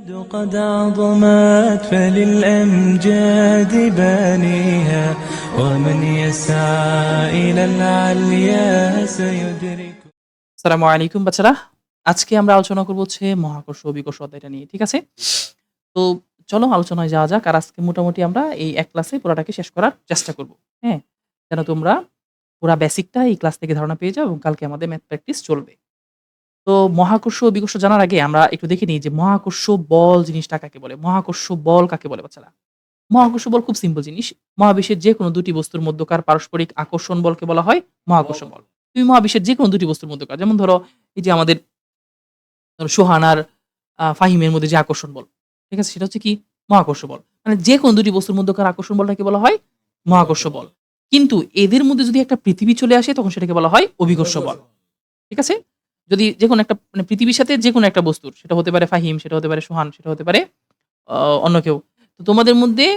قد عظمت فللأمجاد بانيها ومن يسعى إلى العليا سيدرك আসসালামু আলাইকুম বাচ্চারা। আজকে আমরা আলোচনা করব হচ্ছে মহাকর্ষ ও বিকর্ষ অধ্যায়টা নিয়ে। ঠিক আছে? তো চলো আলোচনায় যাওয়া যাক। আর আজকে মোটামুটি আমরা এই এক ক্লাসে পুরাটাকে শেষ করার চেষ্টা করব। হ্যাঁ? যেন তোমরা পুরা বেসিকটা এই ক্লাস থেকে ধারণা পেয়ে যাও এবং কালকে আমাদের ম্যাথ প্র্যাকটিস চলবে। তো মহাকর্ষ ও বিকর্ষ জানার আগে আমরা একটু দেখে নিই যে মহাকর্ষ বল জিনিসটা কাকে বলে? মহাকর্ষ বল কাকে বলে বাচ্চারা? মহাকর্ষ বল খুব সিম্পল জিনিস। মহাবিশ্বের যেকোনো ২ টি বস্তুর মধ্যকার পারস্পরিক আকর্ষণ বলকে বলা হয় মহাকর্ষ বল। তুমি মহাবিশ্বের যেকোনো ২ টি বস্তুর মধ্যকার যেমন ধরো এই যে আমাদের সোহান আর ফাহিমের মধ্যে যে আকর্ষণ বল, ঠিক আছে? সেটা হচ্ছে কি? মহাকর্ষ বল। মানে যেকোনো ২ টি বস্তুর মধ্যকার আকর্ষণ বলটাকে বলা হয় মহাকর্ষ বল। কিন্তু এদের মধ্যে যদি একটা পৃথিবী চলে আসে তখন সেটাকে বলা হয় অভিকর্ষ বল। ঠিক আছে? যদি যেকোনো একটা মানে পৃথিবীর সাথে যেকোনো একটা বস্তুর সেটা হতে পারে ফাহিম, সেটা হতে পারে সোহান, সেটা হতে পারে অন্য কেউ। তো তোমাদের মধ্যে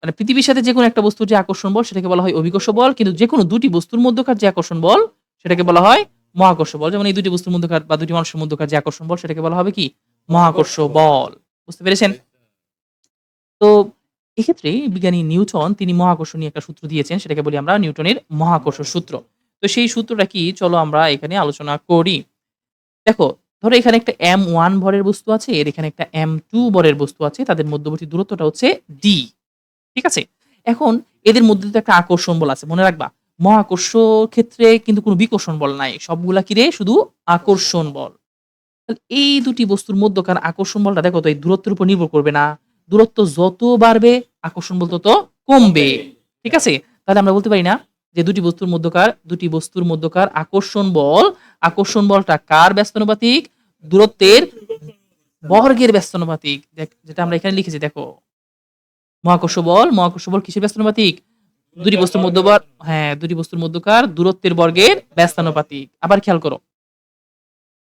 মানে পৃথিবীর সাথে যেকোনো একটা বস্তুর যে আকর্ষণ বল সেটাকে বলা হয় অভিকর্ষ বল। কিন্তু যেকোনো ২ টি বস্তুর মধ্যকার যে আকর্ষণ বল সেটাকে বলা হয় মহাকর্ষ বল। যেমন এই ২ টি বস্তুর মধ্যকার বা ২ টি মানুষের মধ্যকার যে আকর্ষণ বল সেটাকে বলা হবে কি? মহাকর্ষ বল। বুঝতে পেরেছেন? তো এক্ষেত্রে বিজ্ঞানী নিউটন তিনি মহাকর্ষ নিয়ে একটা সূত্র দিয়েছেন। সেটাকে বলি আমরা নিউটনের মহাকর্ষ সূত্র। তো সেই সূত্রটা কি? চলো আমরা এখানে আলোচনা করি। দেখো, ধরো এখানে একটা m1 ভরের বস্তু আছে, এর এখানে একটা m2 ভরের বস্তু আছে। তাদের মধ্যবর্তী দূরত্বটা হচ্ছে d। ঠিক আছে? এখন এদের মধ্যে তো একটা আকর্ষণ বল আছে। মনে রাখবা, মহাকর্ষ ক্ষেত্রে কিন্তু কোনো বিকর্ষণ বল নাই। সবগুলা কি রে? শুধু আকর্ষণ বল। তাহলে এই ২ টি বস্তুর মধ্যকার আকর্ষণ বলটা দেখো তো এই দূরত্বের উপর নির্ভর করবে না। দূরত্ব যত বাড়বে আকর্ষণ বল তত কমবে। ঠিক আছে? তাহলে আমরা বলতে পারি না যে ২ টি বস্তুর মধ্যকার আকর্ষণ বলটা কার ব্যস্তানুপাতিক? দূরত্বের বর্গের ব্যস্তানুপাতিক। যেটা আমরা এখানে লিখেছি দেখো। মহাকর্ষ বল কিসের ব্যস্তানুপাতিক? ২ টি বস্তুর মধ্যকার হ্যাঁ, ২ টি বস্তুর মধ্যকার দূরত্বের বর্গের ব্যস্তানুপাতিক। আবার খেয়াল করো।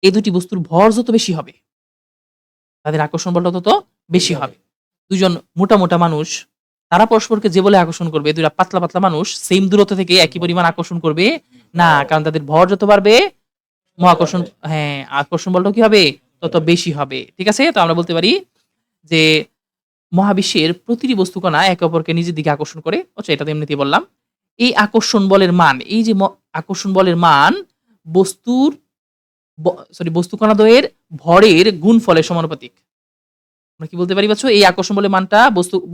এই ২ টি বস্তুর ভর যত বেশি হবে, তাদের আকর্ষণ বলটা তত বেশি হবে। ২ জন মোটা মানুষ তারা পরস্পরকে যে বলে আকর্ষণ করবে, ২ টা পাতলা মানুষ সেইম দূরত্ব থেকে একই পরিমাণ আকর্ষণ করবে না। কারণ তাদের ভর যত বাড়বে মহাকর্ষণ হ্যাঁ, আকর্ষণ বলটাও কি হবে? তত বেশি হবে। ঠিক আছে? তো আমরা বলতে পারি যে মহাবিশ্বের প্রতিটি বস্তু কণা একে অপরকে নিজের দিকে আকর্ষণ করে। আচ্ছা, এটা তো এমনিতেই বললাম। এই আকর্ষণ বলের মান, এই যে আকর্ষণ বলের মান বস্তুর ব সরি বস্তু কণাদ্বয়ের ভরের গুণফলের সমানুপাতিক। আমরা কি বলতে পারি বাছো? এই আকর্ষণ বলের মানটা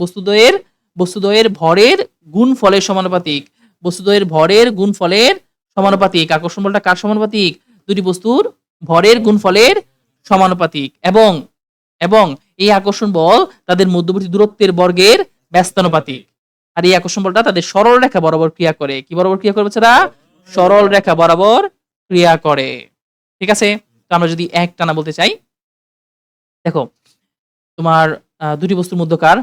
বস্তুদ্বয়ের ভরের গুণফলের সমানুপাতিক। বস্তুদ্বয়ের ভরের গুণফলের সমানুপাতিক। আকর্ষণ বলটা কার সমানুপাতিক? ২ টি বস্তুর ভরের গুণফলের সমানুপাতিক এবং এই আকর্ষণ বল তাদের মধ্যবর্তী দূরত্বের বর্গের ব্যস্তানুপাতিক। আর এই আকর্ষণ বলটা তাদের সরল রেখা বরাবর ক্রিয়া করে। কি বরাবর ক্রিয়া করে বাচ্চারা? সরল রেখা বরাবর ক্রিয়া করে। ঠিক আছে? তো আমরা যদি একটানা বলতে চাই, দেখো তোমার ২ টি বস্তুর মধ্যকার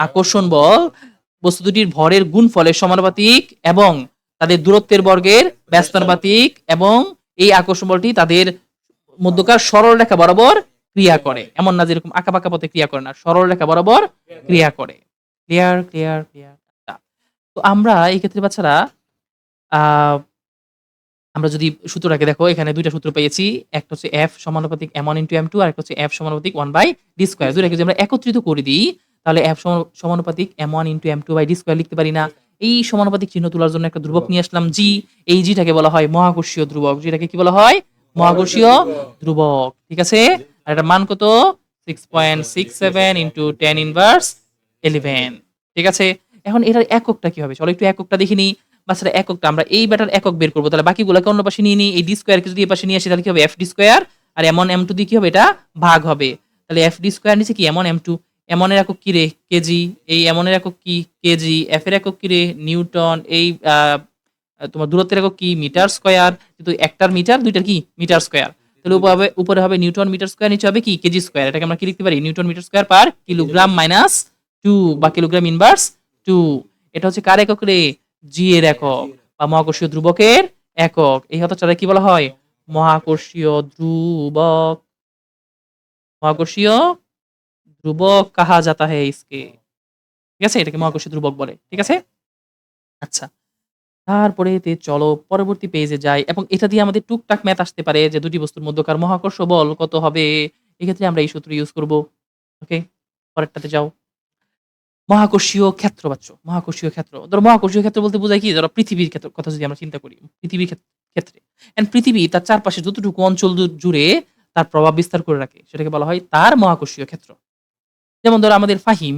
আকর্ষণ বল বস্তু দুটির ভরের গুণফলের সমানুপাতিক এবং তাদের দূরত্বের বর্গের ব্যস্তানুপাতিক এবং এই আকর্ষণ বলটি তাদের মধ্যকার সরল রেখা বরাবর ক্রিয়া করে। এমন না যেরকম আঁকাবাঁকা পথে ক্রিয়া করে না। সরল রেখা বরাবর ক্রিয়া করে। ক্লিয়ার। তো আমরা এই ক্ষেত্রে বাচ্চারা আ আমরা যদি সূত্রটাকে দেখো, এখানে ২ টা সূত্র পেয়েছি। একটা হচ্ছে F সমানুপাতিক m1 * m2 আরেকটা হচ্ছে F সমানুপাতিক 1/d²। ২ টাকে যদি আমরা একত্রিত করে দিই তাহলে F সমানুপাতিক m1 * m2/d² লিখতে পারি না? এই সমানুপাতিক চিহ্ন তোলার জন্য একটা ধ্রুবক নিয়ে আসলাম g। এই g টাকে বলা হয় মহাকর্ষীয় ধ্রুবক। যেটাকে কি বলা হয়? মহাকর্ষীয় ধ্রুবক। ঠিক আছে? আর এটার মান কত? 6.67 * 10^11। ঠিক আছে? এখন এটার এককটা কি হবে? চলো একটু এককটা দেখে নিই। বাচ্চারা এককটা আমরা এই বেটার একক বের করব। তাহলে বাকিগুলোকে অন্য পাশে নিয়ে নিই। এই d² কে যদি এই পাশে নিয়ে আসি তাহলে কি হবে? fd² আর m1 m2 দিয়ে কি হবে? এটা ভাগ হবে। তাহলে fd² নিচে কি m1 m2। m1 এর একক কি রে? কেজি। এই m1 এর একক কি? কেজি। f এর একক কি রে? নিউটন। এই তোমার দূরত্বের একক কি? Metre square. কিন্তু একটার মিটার, দুইটার কি? Metre square. তাহলে উপরে হবে নিউটন মিটার স্কয়ার, নিচে হবে কি? KG square. এটাকে আমরা কি লিখতে পারি? Newton metre square per kilogram minus 2 বা কিলোগ্রাম ইনভার্স 2। এটা হচ্ছে কার একক রে? g এর একক বা মহাকর্ষীয় ধ্রুবকের একক। এই হতচ্ছাড়া কি বলা হয়? মহাকর্ষীয় ধ্রুবক। মহাকর্ষীয় ধ্রুবক কাহা জাতা হ্যায় ইসকে। ঠিক আছে? এটাকে মহাকর্ষীয় ধ্রুবক বলে। ঠিক আছে? আচ্ছা। তারপরেতে চলো পরবর্তী পেজে যাই এবং এটা দিয়ে আমাদের টুকটাক ম্যাথ আসতে পারে যে ২ টি বস্তুর মধ্যকার মহাকর্ষ বল কত হবে? এক্ষেত্রে আমরা এই সূত্র ইউজ করব। ওকে? পরেরটাতে যাও। মহাকর্ষীয় ক্ষেত্র পাচ্ছ। মহাকর্ষীয় ক্ষেত্র। ধরো মহাকর্ষীয় ক্ষেত্র বলতে বোঝায় কি? ধরো পৃথিবীর কথা যদি আমরা চিন্তা করি। পৃথিবীর ক্ষেত্রে। পৃথিবী তার চারপাশে যতটুকু অঞ্চল জুড়ে তার প্রভাব বিস্তার করে রাখে সেটাকে বলা হয় তার মহাকর্ষীয় ক্ষেত্র। যেমন ধরো আমাদের ফাহিম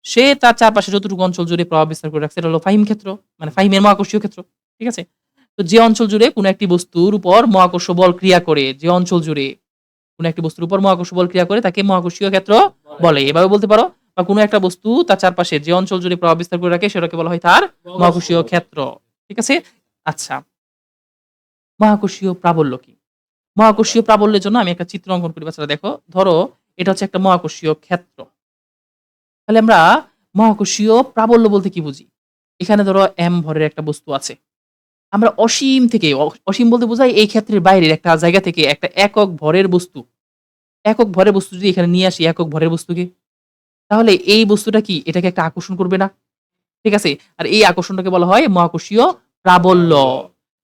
সে তার চারপাশে যতটুকু অঞ্চল জুড়ে প্রভাব বিস্তার করে রাখছে এটা হলো ফাহিম ক্ষেত্র। মানে ফাহিমের মহাকর্ষীয় ক্ষেত্র। ঠিক আছে? তো যে অঞ্চল জুড়ে কোন একটি বস্তুর উপর মহাকর্ষ বল ক্রিয়া করে, যে অঞ্চল জুড়ে কোন একটি বস্তুর উপর মহাকর্ষ বল ক্রিয়া করে তাকে মহাকর্ষীয় ক্ষেত্র বলে। এভাবে বলতে পারো বা কোন একটা বস্তু তার চারপাশে যে অঞ্চল জুড়ে প্রভাব বিস্তার করে রাখে সেটাকে বলা হয় তার মহাকর্ষীয় ক্ষেত্র। ঠিক আছে? আচ্ছা, মহাকর্ষীয় প্রাবল্য কি? মহাকর্ষীয় প্রাবল্যের জন্য আমি একটা চিত্র অঙ্কন করি বাচ্চারা দেখো। ধরো এটা হচ্ছে একটা মহাকর্ষীয় ক্ষেত্র। তাহলে আমরা মহাকর্ষীয় প্রাবল্য বলতে কি বুঝি? এখানে ধরো m ভরের একটা বস্তু আছে। আমরা অসীম থেকে অসীম বলতে বোঝায় এই ক্ষেত্রের বাইরের একটা জায়গা থেকে একটা একক ভরের বস্তু যদি এখানে নিয়ে আসি একক ভরের বস্তুকে, তাহলে এই বস্তুটা কি এটাকে একটা আকর্ষণ করবে না? ঠিক আছে? আর এই আকর্ষণটাকে বলা হয় মহাকর্ষীয় প্রাবল্য।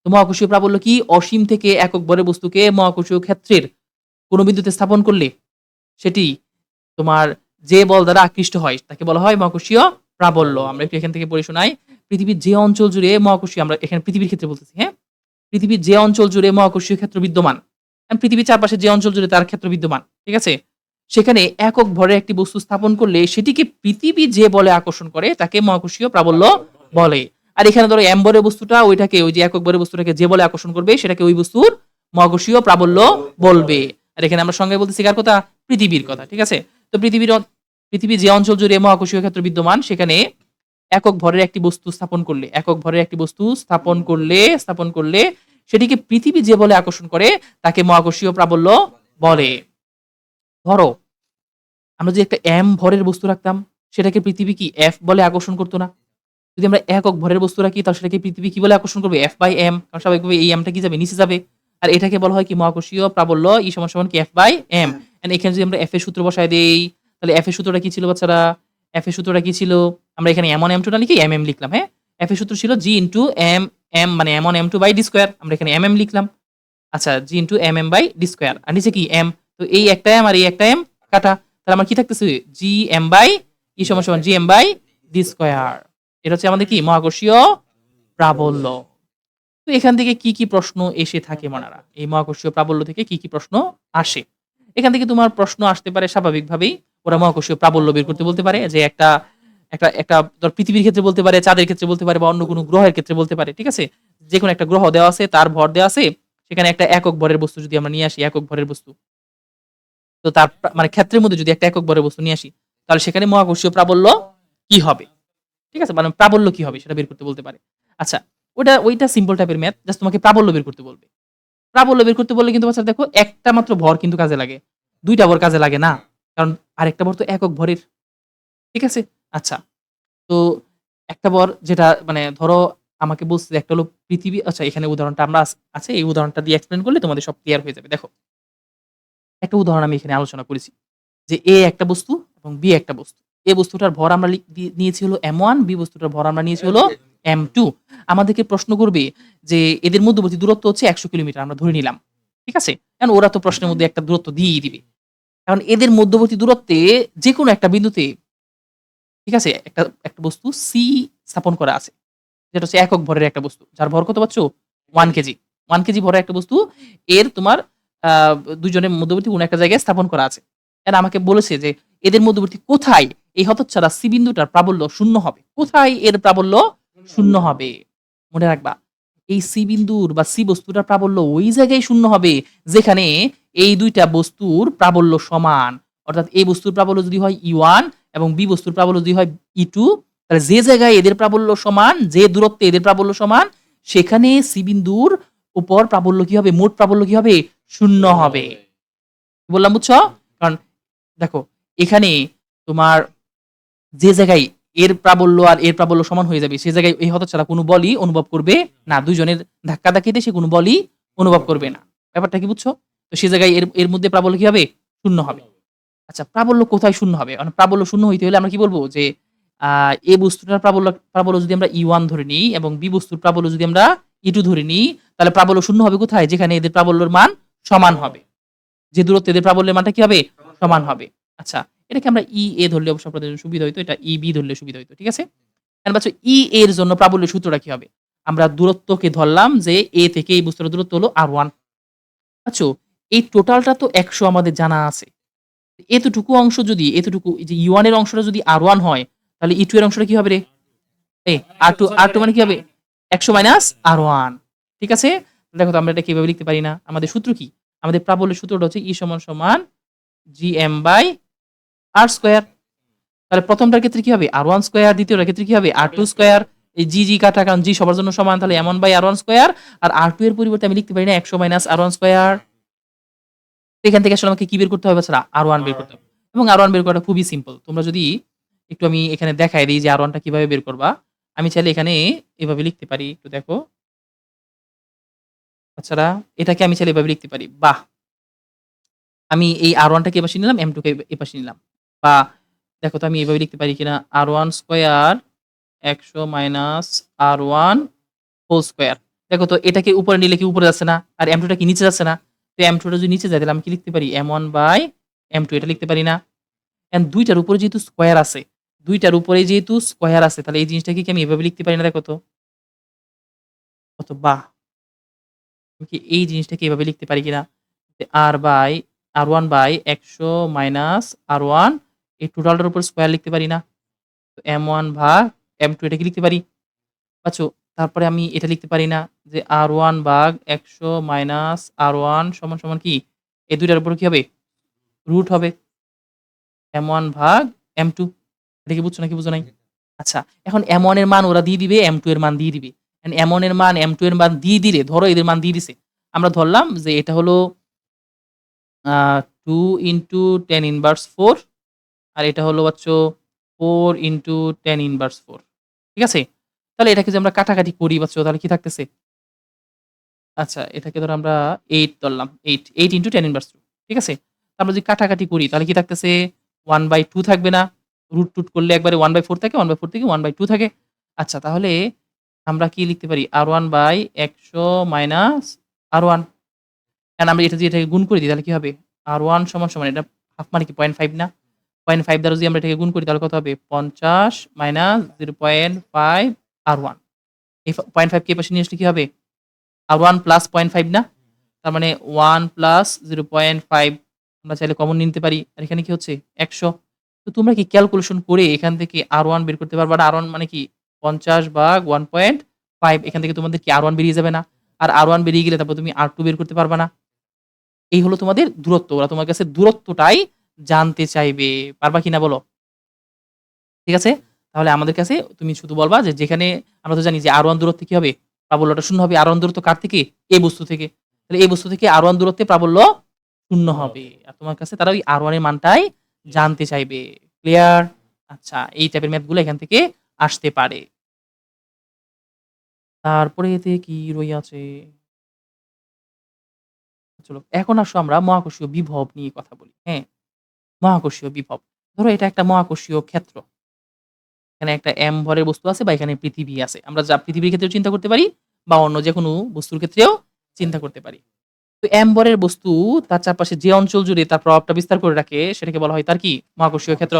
তো মহাকর্ষীয় প্রাবল্য কি? অসীম থেকে একক ভরের বস্তুকে মহাকর্ষীয় ক্ষেত্রের কোন বিন্দুতে স্থাপন করলে সেটি তোমার যে বল দ্বারা আকৃষ্ট হয় তাকে বলা হয় মহাকর্ষীয় প্রাবল্য। আমরা একটু এখান থেকে পড়ে শোনাই। পৃথিবীর যে অঞ্চল জুড়ে মহাকর্ষীয়, আমরা এখানে পৃথিবীর ক্ষেত্রে বলতেছি, হ্যাঁ? পৃথিবীর যে অঞ্চল জুড়ে মহাকর্ষীয় ক্ষেত্র বিদ্যমান, পৃথিবীর চারপাশে যে অঞ্চল জুড়ে তার ক্ষেত্র বিদ্যমান, ঠিক আছে? সেখানে একক ভরে একটি বস্তু স্থাপন করলে সেটিকে পৃথিবী যে বলে আকর্ষণ করে তাকে মহাকর্ষীয় প্রাবল্য বলে। আর এখানে ধরো m ভরের বস্তুটা ওইটাকে, ওই যে একক ভরের বস্তুটাকে যে বলে আকর্ষণ করবে সেটাকে ওই বস্তুর মহাকর্ষীয় প্রাবল্য বলবে। আর এখানে আমরা সংজ্ঞায় বলতেছি কার কথা? পৃথিবীর কথা। ঠিক আছে? তো পৃথিবী যে অঞ্চল জুড়ে মহাকর্ষীয় ক্ষেত্র বিদ্যমান সেখানে একক ভরের একটি বস্তু স্থাপন করলে সেটিকে পৃথিবী যে বলে আকর্ষণ করে তাকে মহাকর্ষীয় প্রাবল্য বলে। ধরো আমরা যদি একটা m ভরের বস্তু রাখতাম সেটাকে পৃথিবী কি f বলে আকর্ষণ করতো না? যদি আমরা একক ভরের বস্তু রাখি তাহলে সেটাকে পৃথিবী কি বলে আকর্ষণ করবে? f by m, কারণ স্বাভাবিকভাবে এই mটা কি যাবে? নিচে যাবে। আর এটাকে বলা হয় কি? মহাকর্ষীয় প্রাবল্য E = কি f by m। এন্ড এখানে যদি আমরা f এর সূত্র বসায় দেই তাহলে f এর সূত্রটা কি ছিল বাচ্চারা? f এর সূত্রটা কি ছিল? আমরা এখানে m1 m2 না লিখে mm লিখলাম, হ্যাঁ? f এর সূত্র ছিল g into m মানে m1 m2 by d square. আমরা এখানে mm লিখলাম। আচ্ছা, g into mm by d square. আর নিচে কি m, তো এই একটা m আর এই একটা m কাটা। তাহলে আমার কি থাকতেছে? gm by E = gm by d square. এটা হচ্ছে আমাদের কি? মহাকর্ষীয় প্রাবল্য। তো এখান থেকে কি, কি প্রশ্ন এসে থাকে মনারা? এই মহাকর্ষীয় প্রাবল্য থেকে কি, কি প্রশ্ন আসে? এখান থেকে তোমার প্রশ্ন আসতে পারে স্বাভাবিকভাবেই। ওরা মহাকর্ষীয় প্রাবল্য বের করতে বলতে পারে যে একটা ধর পৃথিবীর ক্ষেত্রে বলতে পারে, চাঁদের ক্ষেত্রে বলতে পারে বা অন্য কোনো গ্রহের ক্ষেত্রে বলতে পারে। ঠিক আছে? যেকোনো একটা গ্রহ দেওয়া আছে, তার ভর দেওয়া আছে। সেখানে একটা একক ভরের বস্তু যদি আমরা নিয়ে আসি, একক ভরের বস্তু। তো তার মানে ক্ষেত্রের মধ্যে যদি একটা একক ভরের বস্তু নিয়ে আসি, তাহলে সেখানে মহাকর্ষীয় প্রাবল্য কি হবে? ঠিক আছে? মানে প্রাবল্য কি হবে সেটা বের করতে বলতে পারে। আচ্ছা, ওইটা সিম্পল টাইপের ম্যাথ। জাস্ট তোমাকে প্রাবল্য বের করতে বলবে। প্রাবল্য বের করতে বললে কিন্তু বাচ্চা দেখো একটা মাত্র ভর কিন্তু কাজে লাগে। ২ টা ভর কাজে লাগে না। কারণ আরেকটা ভর তো একক ভরের। ঠিক আছে? আচ্ছা। তো একটা ভর যেটা মানে ধরো আমাকে বলছে যে একটা হলো পৃথিবী। আচ্ছা, এখানে উদাহরণটা আমরা আছে, এই উদাহরণটা দিয়ে এক্সপ্লেইন করলে তোমাদের সব ক্লিয়ার হয়ে যাবে। দেখো, একটা উদাহরণ আমি এখানে আলোচনা করেছি। যে A একটা বস্তু এবং B একটা বস্তু। A বস্তুটার ভর আমরা নিয়েছি হলো m1, B বস্তুটার ভর আমরা নিয়েছি হলো m2। আমাদেরকে প্রশ্ন করবে যে এদের মধ্যবর্তী দূরত্ব হচ্ছে ১০০ কিলোমিটার আমরা ধরে নিলাম। ঠিক আছে? কারণ ওরা তো প্রশ্নের মধ্যে একটা দূরত্ব দিয়েই দিবে। কারণ এদের মধ্যবর্তী দূরত্বে যেকোনো একটা বিন্দুতে, ঠিক আছে, একটা বস্তু C স্থাপন করা আছে। যেটা হচ্ছে একক ভরের একটা বস্তু। যার ভর কত পাচ্ছ? 1 কেজি। 1 কেজি ভরের একটা বস্তু এর তোমার আ ২ জনের মধ্যবর্তী কোন একটা জায়গায় স্থাপন করা আছে। এরা আমাকে বলেছে যে এদের মধ্যবর্তী কোথায় এই হতচ্ছাড়া C বিন্দুটার প্রাবল্য 0 হবে? কোথায় এর প্রাবল্য 0 হবে? মনে রাখবা, এই C বিন্দুর বা C বস্তুটার প্রাবল্য ওই জায়গায় 0 হবে যেখানে এই ২ টা বস্তুর প্রাবল্য সমান। অর্থাৎ A বস্তুর প্রাবল্য যদি হয় E1 এবং B বস্তুর প্রাবল্য যদি হয় E2, তাহলে যে জায়গায় এদের প্রাবল্য সমান, যে দূরত্বে এদের প্রাবল্য সমান, সেখানে C বিন্দুর উপর প্রাবল্য কি হবে? মোট প্রাবল্য কি হবে? 0 হবে। কি বললাম বুঝছো? কারণ দেখো এখানে তোমার যে জায়গায় এর প্রাবল্য আর এর প্রাবল্য সমান হয়ে যাবে সে জায়গায় এই হতচ্ছাড়া কোনো বলই অনুভব করবে না। ২ জনের ধাক্কাধাক্কিতে সে কোনো বলই অনুভব করবে না। ব্যাপারটা কি বুঝছো? তো সে জায়গায় এর মধ্যে প্রাবল্য কি হবে? 0 হবে। আচ্ছা, প্রাবল্য কোথায় 0 হবে? মানে প্রাবল্য 0 হইতে হলে আমরা কি বলব যে এ বস্তুটার প্রাবল্য যদি আমরা E1 ধরে নিই এবং B বস্তুর প্রাবল্য যদি আমরা E2 ধরে নিই, তাহলে প্রাবল্য 0 হবে কোথায়? যেখানে এদের প্রাবল্যের মান সমান হবে। যে দূরত্ব এদের প্রাবল্যের মানটা কি হবে? সমান হবে। আচ্ছা, এটাকে আমরা EA ধরলে অবশ্য আপনাদের জন্য সুবিধা হইতো। এটা EB ধরলে সুবিধা হইতো। ঠিক আছে? এখন বাচ্চা EA এর জন্য প্রাবল্যের সূত্রটা কি হবে? আমরা দূরত্বকে ধরলাম যে A থেকে এই বস্তুটার দূরত্ব হলো R1। আচ্ছা, এই টোটালটা তো ১০০ আমাদের জানা আছে। এতটুকু অংশ যদি এতটুকু এই যে E1 এর অংশটা যদি R1 হয়, তাহলে E2 এর অংশটা কি হবে রে? R2 মানে কি হবে? ১০০ মাইনাস R1। ঠিক আছে? দেখো তো আমরা এটা কিভাবে লিখতে পারি না? আমাদের সূত্র কি? আমাদের প্রাবল্যের সূত্রটা হচ্ছে E সমান GM/R স্কয়ার। তাহলে প্রথমটার ক্ষেত্রে কি হবে? R1 স্কয়ার, দ্বিতীয়টার ক্ষেত্রে কি হবে? R2 square. এই জি কাটা, কারণ জি সবার জন্য সমান, তাহলে M1/R1 স্কয়ার। আর R2 এর পরিবর্তে আমি লিখতে পারি না ১০০ মাইনাস R1 স্কয়ার। এখান থেকে আসলে আমাকে কি বের করতে হবে বাছারা? R1 বের করতে হবে। এবং R1 বের করাটা খুবই সিম্পল। তোমরা যদি একটু আমি এখানে দেখায় দেই যে R1 টা কিভাবে বের করবা। আমি চাইলে এখানে এভাবে লিখতে পারি। একটু দেখো। বাচ্চারা, এটাকে আমি চাইলে এভাবে লিখতে পারি। বাহ! আমি এই R1 টাকে এপাশে নিলাম, M2 কে এপাশে নিলাম। বা দেখো তো আমি এভাবে লিখতে পারি কিনা? R1 square ১০০ minus R1 whole square. দেখো তো এটাকে উপরে নিলে কি উপরে যাচ্ছে না? আর M2 টা কি নিচে যাচ্ছে না? তো M2 টা যদি নিচে যায় তাহলে আমি কি লিখতে পারি? M1/M2 এটা লিখতে পারি না? এন্ড ২ টার উপরে যেহেতু স্কয়ার আছে, ২ টার উপরে যেহেতু স্কয়ার আছে, তাহলে এই জিনিসটাকে কি আমি এভাবে লিখতে পারি না? দেখো তো। কত বাহ! আমি কি এই জিনিসটাকে এভাবে লিখতে পারি কিনা? যে R1/১০০ মাইনাস R1 এই টোটালটার উপর স্কয়ার লিখতে পারি না? তো M1 ভাগ M2 এটা কি লিখতে পারি? পাচ্ছো? তারপরে আমি এটা লিখতে পারি না যে R1 ভাগ ১০০ মাইনাস R1 সমান কি? এই ২ টার উপর কি হবে? রুট হবে। M1 ভাগ M2। এটা কি বুঝছো নাকি বুঝো নাই? আচ্ছা, এখন M1 এর মান ওরা দিয়ে দিবে, M2 এর মান দিয়ে দিবে। M1 এর মান M2 এর মান দিয়ে দিলে, ধরো এদের মান দিয়ে দিছে। আমরা ধরলাম যে এটা হলো আ 2 ইনটু tan ইনভার্স 4 আর এটা হলো হচ্ছে 4 ইনটু tan ইনভার্স 4। ঠিক আছে? তাহলে এটাকে যদি আমরা কাটাকাটি করি বাচ্চা, তাহলে কি থাকতেছে? আচ্ছা, এটাকে ধরো আমরা 8 ধরলাম। 8 ইনটু tan ইনভার্স 2। ঠিক আছে? আমরা যদি কাটাকাটি করি তাহলে কি থাকতেছে? 1/2 থাকবে না? রুট-টুট করলে একবারে 1/4 থাকে, 1/4 থেকে 1/2 থাকে। আচ্ছা, তাহলে আমরা কি লিখতে পারি? R1/100 minus R1। এখন আমরা এটা দিয়ে এটাকে গুণ করে দিই তাহলে কি হবে? R1 সমান এটা হাফ মানে কি 0.5 না? 0.5 দ্বারা যদি আমরা এটাকে গুণ করি তাহলে কত হবে? 50 মাইনাস 0.5 R1। এই 0.5 কে এপাশে নিয়ে আসলে কি হবে? R1 প্লাস 0.5 না? তার মানে 1 প্লাস 0.5 আমরা চাইলে কমন নিতে পারি। আর এখানে কি হচ্ছে? ১০০। তো তোমরা কি ক্যালকুলেশন করে এখান থেকে R1 বের করতে পারবা না? R1 মানে কি? ৫০ ভাগ 1.5 এখান থেকে তোমাদের কি R1 বেরিয়ে যাবে না? আর R1 বেরিয়ে গেলে তারপর তুমি R2 বের করতে পারবা না? এই হলো তোমাদের দূরত্ব। ওরা তোমার কাছে দূরত্বটাই জানতে চাইবে। পারবা কিনা বলো? ঠিক আছে? তাহলে আমাদের কাছে তুমি শুধু বলবা যে যেখানে আমরা তো জানি যে R1 দূরত্বে কি হবে? প্রাবল্যটা 0 হবে। R1 দূরত্ব কার থেকে? এই বস্তু থেকে। তাহলে এই বস্তু থেকে R1 দূরত্বে প্রাবল্য 0 হবে। আর তোমার কাছে তারা ওই R1 এর মানটাই জানতে চাইবে। ক্লিয়ার? আচ্ছা, এই টাইপের ম্যাথ গুলো এখান থেকে আসতে পারে। তারপরে এতে কি রইয়াছে? চলো এখন আসো আমরা মহাকর্ষীয় বিভব নিয়ে কথা বলি। হ্যাঁ? মহাকর্ষীয় বিভব। ধরো এটা একটা মহাকর্ষীয় ক্ষেত্র। এখানে একটা m ভরের বস্তু আছে বা এখানে পৃথিবী আছে। আমরা যা পৃথিবীর ক্ষেত্রেও চিন্তা করতে পারি বা অন্য যেকোনো বস্তুর ক্ষেত্রেও চিন্তা করতে পারি। তো m ভরের বস্তু তার চারপাশে যে অঞ্চল জুড়ে তার প্রভাবটা বিস্তার করে রাখে সেটাকে বলা হয় তার কি? মহাকর্ষীয় ক্ষেত্র।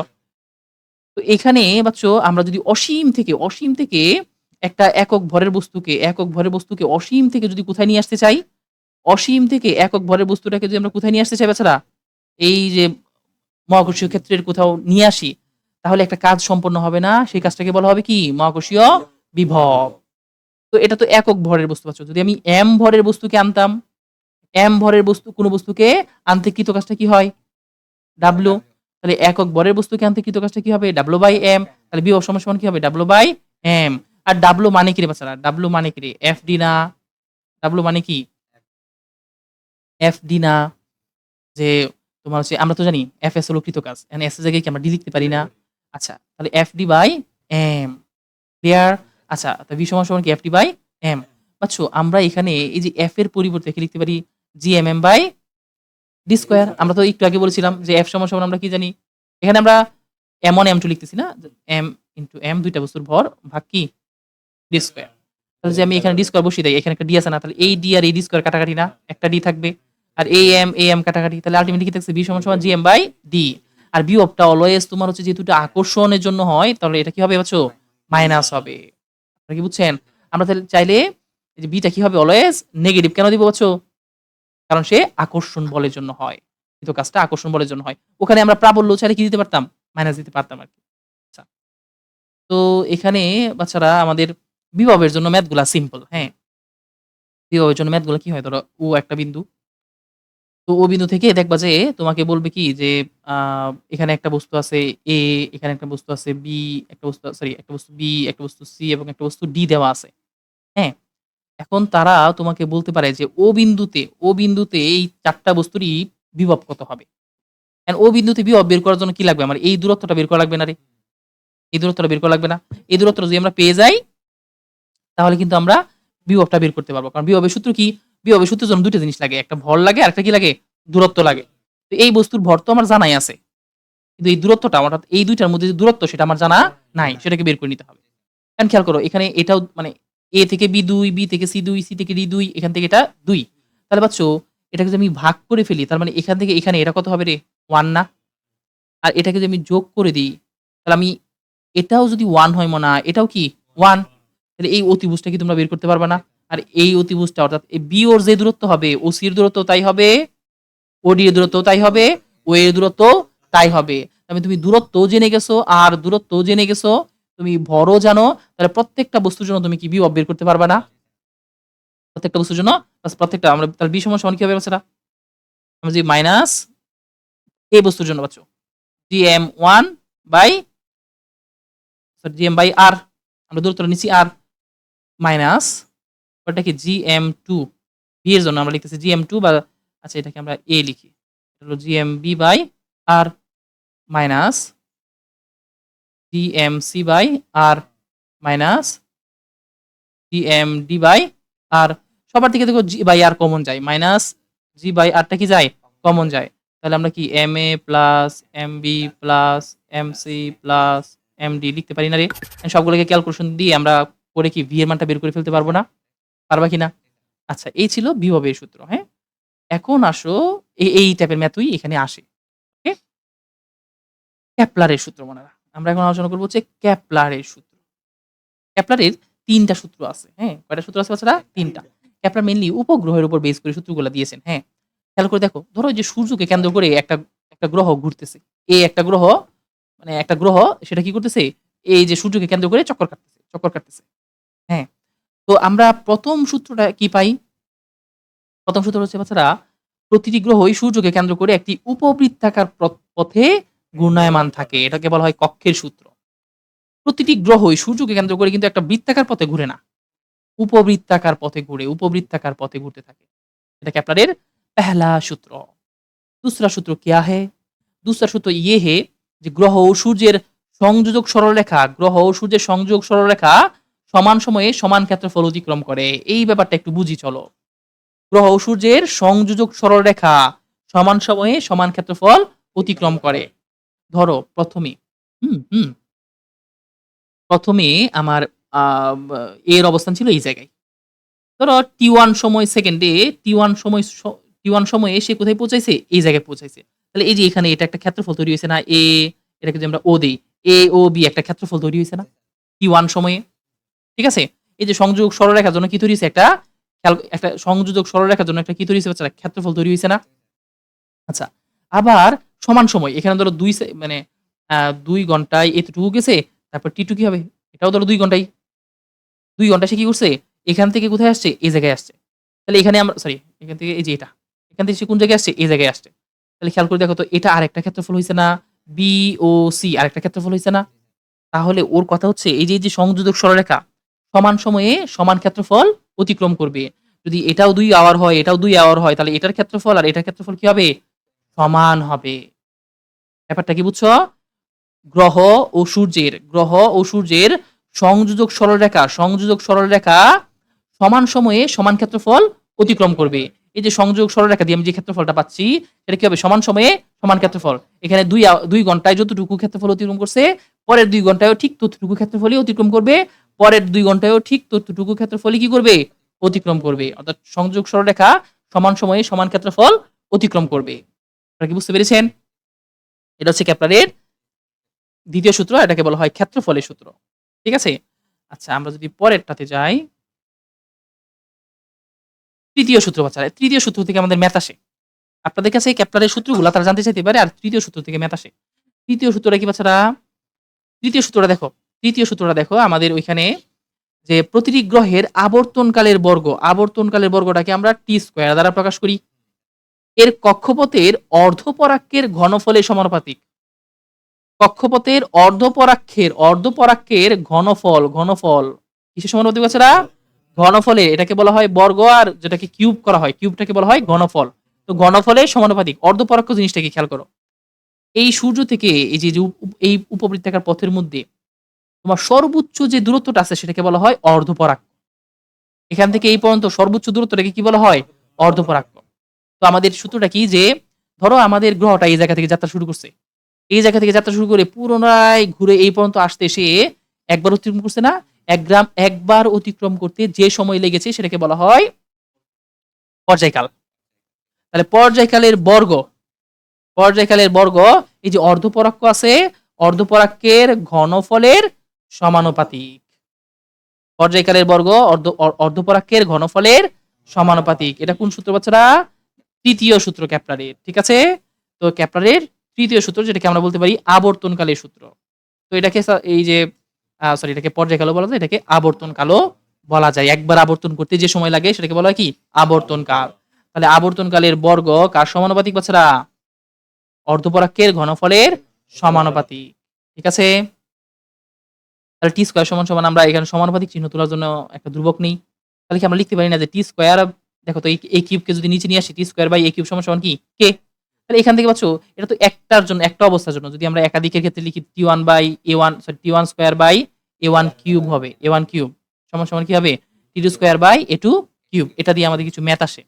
তো এখানে বাচ্চো আমরা যদি অসীম থেকে একটা একক ভরের বস্তুকে অসীম থেকে যদি কোথায় নিয়ে আসতে চাই? অসীম থেকে একক ভরের বস্তুটাকে যদি আমরা কোথায় নিয়ে আসতে চাই বাছারা? এই যে মহাকর্ষীয় ক্ষেত্রের কোথাও নিয়ে আসি, তাহলে একটা কাজ সম্পন্ন হবে না। সেই কাজটাকে বলা হবে কি? মহাকর্ষীয় বিভব। তো এটা তো একক ভরের বস্তু পাচ্ছ। যদি আমি m ভরের বস্তুকে আনতাম, m ভরের কোন বস্তুকে আনতে কৃত কাজটা কি হয়? W। তাহলে একক ভরের বস্তুকে আনতে কৃত কাজটা কি হবে? W/m। তাহলে বিভব সমান কি হবে? W/m। আর W মানে কি রে বাচ্চারা? W মানে কি রে? FD না? W মানে কি? FD না? যে তোমার হচ্ছে আমরা তো জানি FS হলো কৃতকাজ। এখানে S এর জায়গায় কি আমরা D লিখতে পারি না? আচ্ছা, তাহলে FD/m। ক্লিয়ার? আচ্ছা, তো V সমান কি FD/m। পাচ্ছো? আমরা এখানে এই যে F এর পরিবর্তে কি লিখতে পারি? GMM/d square. আমরা তো একটু আগে বলেছিলাম যে F সমান আমরা কি জানি? এখানে আমরা M1 M2 লিখতেছি না? M ইনটু M ২ টা বস্তুর ভর ভাগ কি? d square. তাহলে যে আমি এখানে d স্কয়ার বসিয়ে দেই, এখানে একটা d আছে না? তাহলে এই d আর এই d স্কয়ার কাটাকাটি না? একটা d থাকবে। আর এ এম কাটাকাটি, তাহলে আলটিমেটলি কি থাকছে বি সমান সমান জিএম বাই ডি। আর বিয়োগটা অলওয়েজ তোমার হচ্ছে যেহেতু এটা আকর্ষণের জন্য হয়, তাহলে এটা কি হবে বাচ্চো মাইনাস হবে। আপনারা কি বুঝছেন? আমরা তাহলে চাইলে এই যে বিটা কি হবে অলওয়েজ নেগেটিভ কেন দিব বাচ্চো? কারণ সে আকর্ষণ বলের জন্য হয়। কিন্তু কাজটা আকর্ষণ বলের জন্য হয়। ওখানে আমরা প্রাবল্য চাইলে কি দিতে পারতাম? মাইনাস দিতে পারতাম আরকি। আচ্ছা। তো এখানে বাচ্চারা আমাদের বিভবের জন্য ম্যাথগুলা সিম্পল, হ্যাঁ? বিভবের জন্য ম্যাথগুলা কি হয়? ধরো ও একটা বিন্দু। তো ও বিন্দু থেকে দেখবা যে তোমাকে বলবে কি যে আ এখানে একটা বস্তু আছে A, এখানে একটা বস্তু আছে B, একটা বস্তু সরি একটা বস্তু B, একটা বস্তু C এবং একটা বস্তু D দেওয়া আছে। হ্যাঁ? এখন তারা তোমাকে বলতে পারে যে ও বিন্দুতে এই ৪ টা বস্তুরই বিভব কত হবে? এখন ও বিন্দুতে বিভব বের করার জন্য কি লাগবে? আমার এই দূরত্বটা বের করা লাগবে না রে? এই দূরত্বটা বের করা লাগবে না? এই দূরত্বটা যদি আমরা পেয়ে যাই তাহলে কিন্তু আমরা বিভবটা বের করতে পারব। কারণ বিভবের সূত্র কি? বিভবের সূত্রের জন্য ২ টা জিনিস লাগে। একটা ভর লাগে, আরেকটা কি লাগে? দূরত্ব লাগে। তো এই বস্তুর ভর তো আমার জানাই আছে। কিন্তু এই দূরত্বটা অর্থাৎ এই ২ টার মধ্যে যে দূরত্ব সেটা আমার জানা নাই। সেটাকে বের করে নিতে হবে। এখন খেয়াল করো এখানে এটাও মানে A থেকে B ২, B থেকে C ২, C থেকে D ২, এখান থেকে এটা ২। তাহলে পাচ্ছো এটাকে যদি আমি ভাগ করে ফেলি তার মানে এখান থেকে এখানে এটা কত হবে রে? ১ না? আর এটাকে যদি আমি যোগ করে দিই তাহলে আমি এটাও যদি ১ হয় মনা এটাও কি ১। তাহলে এই অতিভুজটা কি তোমরা বের করতে পারবা না? আর এই অতিভুজটা অর্থাৎ এই B ওর যে দূরত্ব হবে OC এর দূরত্ব তাই হবে, OD এর দূরত্ব তাই হবে, OA এর দূরত্ব তাই হবে। তার মানে তুমি দূরত্বও জেনে গেছো আর দূরত্বও জেনে গেছো, তুমি ভরও জানো। তাহলে প্রত্যেকটা বস্তুর জন্য তুমি কি বিভব বের করতে পারবা না? প্রত্যেকটা বস্তুর জন্য বাস প্রত্যেকটা আমরা তাহলে B সমান সমান কি হবে বাচ্চারা? আমরা যে মাইনাস এই বস্তুর জন্য পাচ্ছ GM1 by GM by R আমরা দূরত্বটা নিচ্ছি R মাইনাস ওটা কি GM2 B এর জন্য আমরা লিখতেছি GM2 বা আচ্ছা এটাকে আমরা A লিখি। এটা হলো GMB by R minus GMC by R minus GMD by R সবার থেকে দেখো G বাই R কমন যায়। মাইনাস G বাই R টা কি যায়? কমন যায়। তাহলে আমরা কি MA plus MB plus MC plus MD লিখতে পারি না রে? সবগুলোকে ক্যালকুলেশন দিয়ে আমরা করে কি V এর মানটা বের করে ফেলতে পারবো না? পারবা কিনা? আচ্ছা এই ছিল বিভবের সূত্র, হ্যাঁ? এখন আসো এই টাইপের ম্যাথই এখানে আসে। ওকে? কেপলারের সূত্র মনে রাখ। আমরা এখন আলোচনা করব হচ্ছে কেপলারের সূত্র। কেপলারের ৩ টা সূত্র আছে, হ্যাঁ? কয়টা সূত্র আছে বাচ্চারা? ৩ টা। কেপলার মেইনলি উপগ্রহের উপর বেস করে সূত্রগুলা দিয়েছেন, হ্যাঁ? খেয়াল করে দেখো, ধরো এই যে সূর্যকে কেন্দ্র করে একটা গ্রহ ঘুরতেছে। একটা গ্রহ মানে একটা গ্রহ সেটা কি করতেছে? এই যে সূর্যকে কেন্দ্র করে চক্কর কাটতেছে। হ্যাঁ? তো আমরা ১ম সূত্রটা কি পাই? ১ম সূত্র হচ্ছে বাচ্চারা প্রতিটি গ্রহই সূর্যকে কেন্দ্র করে একটি উপবৃত্তাকার পথে ঘূর্ণায়মান থাকে। এটাকে বলা হয় কক্ষের সূত্র। প্রতিটি গ্রহই সূর্যকে কেন্দ্র করে কিন্তু একটা বৃত্তাকার পথে ঘুরে না। উপবৃত্তাকার পথে ঘুরতে থাকে। এটা কেপলারের পেহলা সূত্র। दूसरा सूत्र क्या है? दूसरा सूत्र ये है যে গ্রহ ও সূর্যের সংযোগ সরলরেখা সমান সময়ে সমান ক্ষেত্রফল অতিক্রম করে। এই ব্যাপারটা একটু বুঝি চলো। গ্রহ ও সূর্যের সংযোজক সরলরেখা সমান সময়ে সমান ক্ষেত্রফল অতিক্রম করে। ধরো ১ম এ হুম, হুম। ১ম এ আমার আ বা এর অবস্থান ছিল এই জায়গায়। ধরো T1 সময় সেকেন্ডে T1 সময়ে সে কোথায় পৌঁছাইছে? এই জায়গায় পৌঁছাইছে। তাহলে এই যে এখানে এটা একটা ক্ষেত্রফল তৈরি হইছে না? এটাকে যদি আমরা O দেই, AOB একটা ক্ষেত্রফল তৈরি হইছে না? T1 সময়ে। ঠিক আছে? এই যে সংযোগ সরলরেখার জন্য কি তৈরি হইছে? একটা সংযোজক সরলরেখার জন্য একটা কি তৈরি হইছে বাচ্চারা? ক্ষেত্রফল তৈরি হইছে না? আচ্ছা। আবার সমান সময় এখানে ধরো ২ মানে ২ ঘন্টায় এতটুকু গেছে। তারপর T2 কি হবে? এটাও ধরো ২ ঘন্টাই। ২ ঘন্টা সে কি করছে? এখান থেকে কোথায় আসছে? এই জায়গায় আসছে। তাহলে এখানে আমরা সরি এখান থেকে এই যে এটা। এখান থেকে সে কোন জায়গায় আসছে? এই জায়গায় আসছে। তাহলে খেয়াল করে দেখো তো এটা আরেকটা ক্ষেত্রফল হইছে না? BOC আরেকটা ক্ষেত্রফল হইছে না? তাহলে ওর কথা হচ্ছে এই যে সংযোজক সরলরেখা সমান সময়ে সমান ক্ষেত্রফল অতিক্রম করবে। যদি এটাও ২ আওয়ার হয়, এটাও ২ আওয়ার হয় তাহলে এটার ক্ষেত্রফল আর এটার ক্ষেত্রফল কি হবে? সমান হবে। ব্যাপারটা কি বুঝছো? গ্রহ ও সূর্যের সংযোজক সরলরেখা সমান সময়ে সমান ক্ষেত্রফল অতিক্রম করবে। এই যে সংযোগ সরলরেখা দিয়ে আমি যে ক্ষেত্রফলটা পাচ্ছি সেটা কি হবে? সমান সময়ে সমান ক্ষেত্রফল। এখানে ২ ঘন্টায় যতটুকু ক্ষেত্রফল অতিক্রম করছে, পরের ২ ঘন্টায়ও ঠিক ততটুকু ক্ষেত্রফলই অতিক্রম করবে। পরের ২ ঘন্টায়ও ঠিক ততটুকু ক্ষেত্রফলই কি করবে? অতিক্রম করবে। অর্থাৎ সংযোগ সরলরেখা সমান সময়ে সমান ক্ষেত্রফল অতিক্রম করবে। আপনারা কি বুঝতে পেরেছেন? এটা হচ্ছে কেপলারের দ্বিতীয় সূত্র, এটাকে বলা হয় ক্ষেত্রফলের সূত্র। ঠিক আছে? আচ্ছা, আমরা যদি পরেরটাতে যাই, তৃতীয় সূত্র বাচ্চারা। তৃতীয় সূত্র থেকে আমাদের ম্যাথ আসে। আপনাদের কাছে এই কেপলারের সূত্রগুলা তারা জানতে চাইতে পারে, আর তৃতীয় সূত্র থেকে ম্যাথ আসে। তৃতীয় সূত্রটা কি বাচ্চারা? তৃতীয় সূত্রটা দেখো। তৃতীয় সূত্রটা দেখো আমাদের ওইখানে যে প্রতিটি গ্রহের আবর্তনকালের বর্গ, আবর্তনকালের বর্গটাকে আমরা টি স্কয়ার দ্বারা প্রকাশ করি। এর কক্ষপথের অর্ধপরাক্কের ঘনফলের সমানুপাতিক। কক্ষপথের অর্ধপরাক্কের ঘনফল কিসের সমানুপাতিক বাচ্চারা? ঘনফলের। এটাকে বলা হয় বর্গ, আর যেটাকে কিউব করা হয়, কিউবটাকে বলা হয় ঘনফল। তো ঘনফলের সমানুপাতিক অর্ধপরাক্ক জিনিসটাকে খেয়াল করো। এই সূর্য থেকে এই যে এই উপবৃত্তাকার পথের মধ্যে তোমার সর্বোচ্চ যে দূরত্বটা আছে সেটাকে বলা হয় অর্ধপরাক্ক। এখান থেকে এই পর্যন্ত সর্বোচ্চ দূরত্বটাকে কি বলা হয়? অর্ধপরাক্ক। তো আমাদের সূত্রটা কি, যে ধরো আমাদের গ্রহটা এই জায়গা থেকে যাত্রা শুরু করছে। এই জায়গা থেকে যাত্রা শুরু করে পুনরায় ঘুরে এই পর্যন্ত আসতে সে একবার অতিক্রম করছে না? একবার অতিক্রম করতে যে সময় লেগেছে সেটাকে বলা হয় পর্যায়কাল। তাহলে পর্যায়কালের বর্গ এই যে অর্ধপরাক্ক আছে, অর্ধপরাক্কের ঘনফলের সমানুপাতিক। পর্যায়কালের বর্গ অর্ধপরাক্কের ঘনফলের সমানুপাতিক। এটা কোন সূত্র বাচ্চারা? তৃতীয় সূত্র কেপলারের। ঠিক আছে? তো কেপলারের তৃতীয় সূত্র, যেটাকে আমরা বলতে পারি আবর্তনকালের সূত্র। তো এটাকে এই যে এটাকে পর্যায়কালও বলা যায়, এটাকে আবর্তনকালও বলা যায়। একবার আবর্তন করতে যে সময় লাগে সেটাকে বলা হয় কি? আবর্তনকাল। তাহলে আবর্তনকালের বর্গ কার সমানুপাতিক বাচ্চারা? অর্ধপরাক্কের ঘনফলের সমানুপাতিক। ঠিক আছে? তাহলে টি স্কয়ার সমান সমান, আমরা এখানে সমানুপাতিক চিহ্ন তোলার জন্য একটা ধ্রুবক নেই। তাহলে কি আমরা লিখতে পারি না যে টি স্কয়ার, দেখো তো এই কিউবকে যদি নিচে নিয়ে আসি, টি স্কয়ার বাই এ কিউব সমান সমান কি? কে। তাহলে এখান থেকে পাচ্ছ এটা তো একটার জন্য, একটা অবস্থার জন্য। যদি আমরা একাধিকের ক্ষেত্রে লিখি T one by a1, sorry T one square by a1 cube হবে। a1 কিউব সমান সমান কি হবে? T two square by a2 cube. এটা দিয়ে আমাদের কিছু ম্যাথ আসে।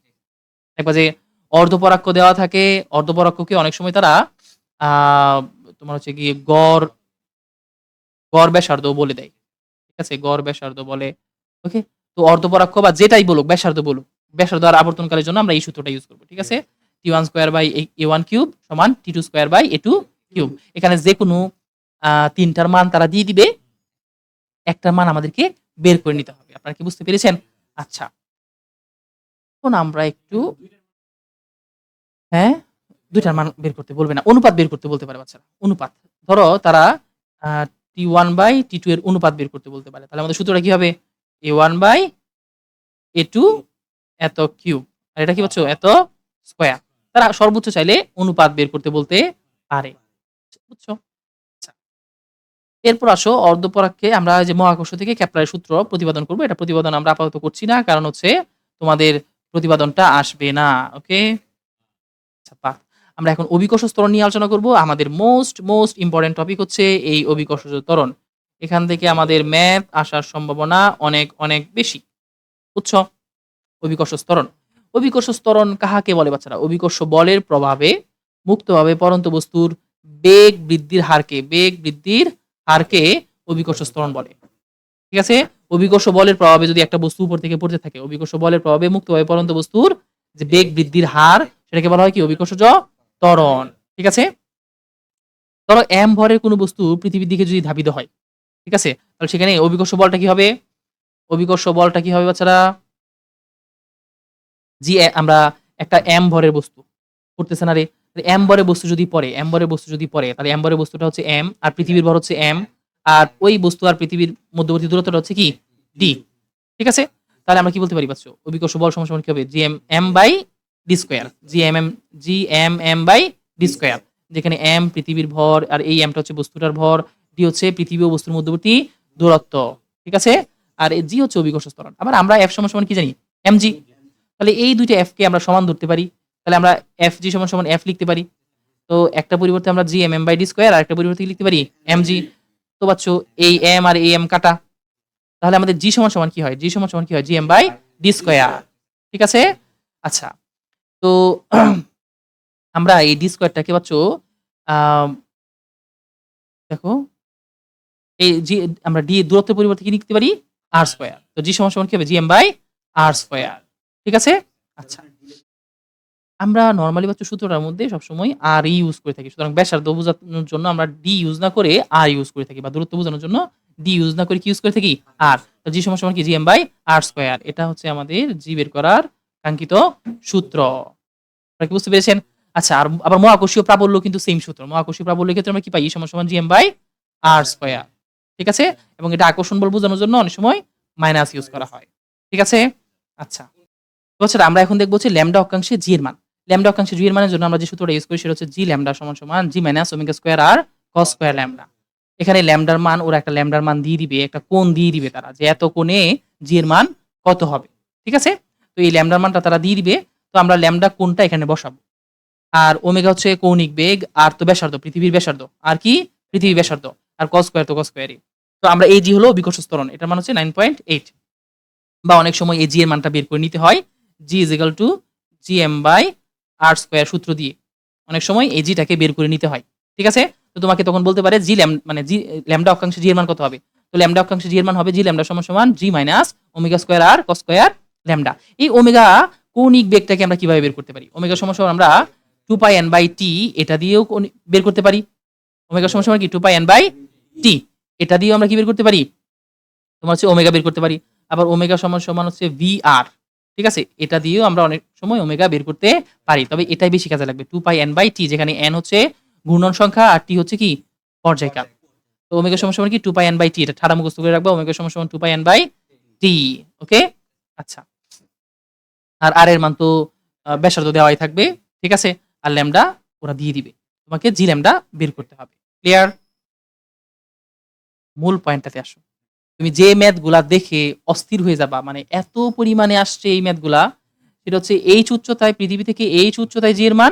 দেখবা যে অর্ধপরাক্ক দেওয়া থাকে, অর্ধপরাক্ককে অনেক সময় তারা আ তোমার হচ্ছে গিয়ে গড় ব্যাসার্ধ বলে দেয়। ঠিক আছে? গড় ব্যাসার্ধ বলে। ওকে? তো অর্ধপরাক্ষ বা যেটাই বলুক, ব্যাসার্ধ বলুক। ব্যাসার্ধ আর আবর্তনকালের জন্য আমরা এই সূত্রটা ইউজ করব। ঠিক আছে? টি1 স্কয়ার বাই a1 কিউব সমান টি2 স্কয়ার বাই a2 কিউব। এখানে যেকোনো ৩ টার মান তারা দিয়ে দিবে। একটার মান আমাদেরকে বের করে নিতে হবে। আপনারা কি বুঝতে পেরেছেন? আচ্ছা। এখন আমরা একটু, হ্যাঁ? ২ টার মান বের করতে বলবে না। অনুপাত বের করতে বলতে পারে বাচ্চারা। অনুপাত। ধরো তারা আ টি1 বাই টি2 এর অনুপাত বের করতে বলতে পারে। তাহলে আমাদের সূত্রটা কি হবে? a1 বাই a2 এত কিউব। আর এটা কি পাচ্ছ? এত স্কয়ার। তারা সর্বোচ্চ চাইলে অনুপাত বের করতে বলতে পারে। বুঝছো? আচ্ছা। এরপর আসো অর্ধপরাক্কে আমরা যে মহাকর্ষ থেকে কেপলারের সূত্র প্রতিপাদন করব। এটা প্রতিপাদন আমরা আপাতত করছি না। কারণ হচ্ছে তোমাদের প্রতিপাদনটা আসবে না। ওকে? আচ্ছা, বাহ! আমরা এখন অভিকর্ষ ত্বরণ নিয়ে আলোচনা করব। আমাদের মোস্ট ইম্পোর্টেন্ট টপিক হচ্ছে এই অভিকর্ষজ ত্বরণ। এখান থেকে আমাদের ম্যাথ আসার সম্ভাবনা অনেক বেশি। বুঝছো? অভিকর্ষ ত্বরণ। অভিকর্ষ ত্বরণ কাহাকে বলে বাচ্চারা? অভিকর্ষ বলের প্রভাবে মুক্তভাবে পড়ন্ত বস্তুর বেগ বৃদ্ধির হারকে অভিকর্ষ ত্বরণ বলে। ঠিক আছে? অভিকর্ষ বলের প্রভাবে যদি একটা বস্তু উপর থেকে পড়তে থাকে, অভিকর্ষ বলের প্রভাবে মুক্তভাবে পড়ন্ত বস্তুর যে বেগ বৃদ্ধির হার, সেটাকে বলা হয় কি? অভিকর্ষজ ত্বরণ। ঠিক আছে? ধরো m ভরের কোনো বস্তু পৃথিবীর দিকে যদি ধাবিত হয়, ঠিক আছে? তাহলে সেখানে অভিকর্ষ বলটা কি হবে? অভিকর্ষ বলটা কি হবে বাচ্চারা? আমরা একটা m ভরের বস্তু পড়তেছে না রে? m ভরের বস্তু যদি পড়ে, তাহলে m ভরের বস্তুটা হচ্ছে m, আর পৃথিবীর ভর হচ্ছে m, আর ওই বস্তু আর পৃথিবীর মধ্যবর্তী দূরত্বটা হচ্ছে কি? d। ঠিক আছে? তাহলে আমরা কি বলতে পারি বাচ্চা? অভিকর্ষ বল সমান সমান কি হবে? m by d square. m by d square. যেখানে m পৃথিবীর ভর, আর এই m টা হচ্ছে বস্তুটার ভর, d হচ্ছে পৃথিবী ও বস্তুর মধ্যবর্তী দূরত্ব। ঠিক আছে? আর g হচ্ছে অভিকর্ষ ত্বরণ। আবার আমরা f সমান সমান কি জানি? mg। তাহলে এই ২ টা f কে আমরা সমান ধরতে পারি। তাহলে আমরা fg সমান সমান f লিখতে পারি। তো একটা পরিবর্তে আমরা m বাই d স্কয়ার, আর একটা পরিবর্তে কি লিখতে পারি? mg। তো বাচ্চো এই m আর এই m কাটা। তাহলে আমাদের g সমান সমান কি হয়? g সমান সমান কি হয়? gm by d square. ঠিক আছে? আচ্ছা। তো আমরা এই d স্কয়ারটাকে বাচ্চো আম দেখো এই আমরা d এর দূরত্বের পরিবর্তে কি লিখতে পারি? r square. তো g সমান সমান কি হবে? gm by r square. ঠিক আছে? আচ্ছা। আমরা নরমালি বাচ্চা সূত্রটার মধ্যে সবসময় আর ইউজ করে থাকি। সুতরাং ব্যাসার্ধ বোঝানোর জন্য আমরা ডি ইউজ না করে আর ইউজ করে থাকি বা দূরত্ব বোঝানোর জন্য ডি ইউজ না করে কি ইউজ করে থাকি? আর। তো জি সমান কি জিএম বাই আর স্কয়ার। এটা হচ্ছে আমাদের জি বের করার কাঙ্ক্ষিত সূত্র। আপনারা কি বুঝতে পেরেছেন? আচ্ছা আর আবার মহাকর্ষীয় প্রাবল্য কিন্তু সেম সূত্র। মহাকর্ষীয় প্রাবল্যের ক্ষেত্রে আমরা কি পাই? ই সমান জিএম বাই আর স্কয়ার। ঠিক আছে? এবং এটা আকর্ষণ বল বোঝানোর জন্য অনেক সময় মাইনাস ইউজ করা হয়। ঠিক আছে? আচ্ছা। তো আমরা এখন দেখব হচ্ছে ল্যামডা অক্ষাংশে জি এর মান। ল্যামডা অক্ষাংশে জি এর মানের জন্য আমরা যে সূত্রটা ইউজ করি সেটা হচ্ছে জি ল্যামডা সমান জি মাইনাস ওমেগা স্কয়ার আর কস স্কয়ার ল্যামডা। এখানে ল্যামডার মান ওরা একটা ল্যামডার মান দিয়ে দিবে, একটা কোণ দিয়ে দিবে তারা যে এত কোণে জি এর মান কত হবে। ঠিক আছে? তো এই ল্যামডার মানটা তারা দিয়ে দিবে। তো আমরা ল্যামডা কোণটা এখানে বসাবো। আর ওমেগা হচ্ছে কৌণিক বেগ, আর তো ব্যাসার্ধ, পৃথিবীর ব্যাসার্ধ। আর কি? পৃথিবীর ব্যাসার্ধ। আর কস স্কয়ার তো কস স্কয়ারই। তো আমরা এই জি হলো অভিকর্ষ ত্বরণ। এটার মান হচ্ছে 9.8 বা অনেক সময় এই জি এর মানটা বের করে নিতে হয়। G is equal to GM by R square সূত্র দিয়ে। অনেক সময় এই জিটাকে বের করে নিতে হয়। ঠিক আছে? তো তোমাকে তখন বলতে পারে জি মানে জি ল্যামডা অক্ষাংশে জি এর মান কত হবে? তো ল্যামডা অক্ষাংশে জি এর মান হবে জি ল্যামডা সমান জি মাইনাস ওমেগা স্কয়ার আর কস স্কয়ার ল্যামডা। এই ওমেগা কৌণিক বেগটাকে আমরা কিভাবে বের করতে পারি? ওমেগা সমান আমরা 2 পাই n বাই টি এটা দিয়েও বের করতে পারি। ওমেগা সমান কি 2 পাই n বাই টি। এটা দিয়েও আমরা কি বের করতে পারি? তোমার হচ্ছে ওমেগা বের করতে পারি। আবার ওমেগা সমান হচ্ছে VR। ঠিক আছে? এটা দিয়েও আমরা অনেক সময় ওমেগা বের করতে পারি। তবে এটাই বেশি কাজে লাগবে। 2 পাই n বাই টি যেখানে n হচ্ছে ঘূর্ণন সংখ্যা আর টি হচ্ছে কি পর্যায়কাল। তো ওমেগা সমান কি 2 পাই n বাই টি। এটা ঠাড়া মুখস্থ করে রাখবা। ওমেগা সমান 2 পাই n বাই টি। ওকে? আচ্ছা। আর আর এর মান তো ব্যাসার্ধ দেওয়াই থাকবে। ঠিক আছে? আর ল্যামডা ওরা দিয়ে দিবে। তোমাকে জি ল্যামডা বের করতে হবে। ক্লিয়ার? মূল পয়েন্টটাতে আসো। তুমি যে ম্যাথ গুলা দেখে অস্থির হয়ে যাবা, মানে এত পরিমাণে আসছে এই ম্যাথ গুলা, সেটা হচ্ছে এইচ উচ্চতায় পৃথিবী থেকে এইচ উচ্চতায় জি এর মান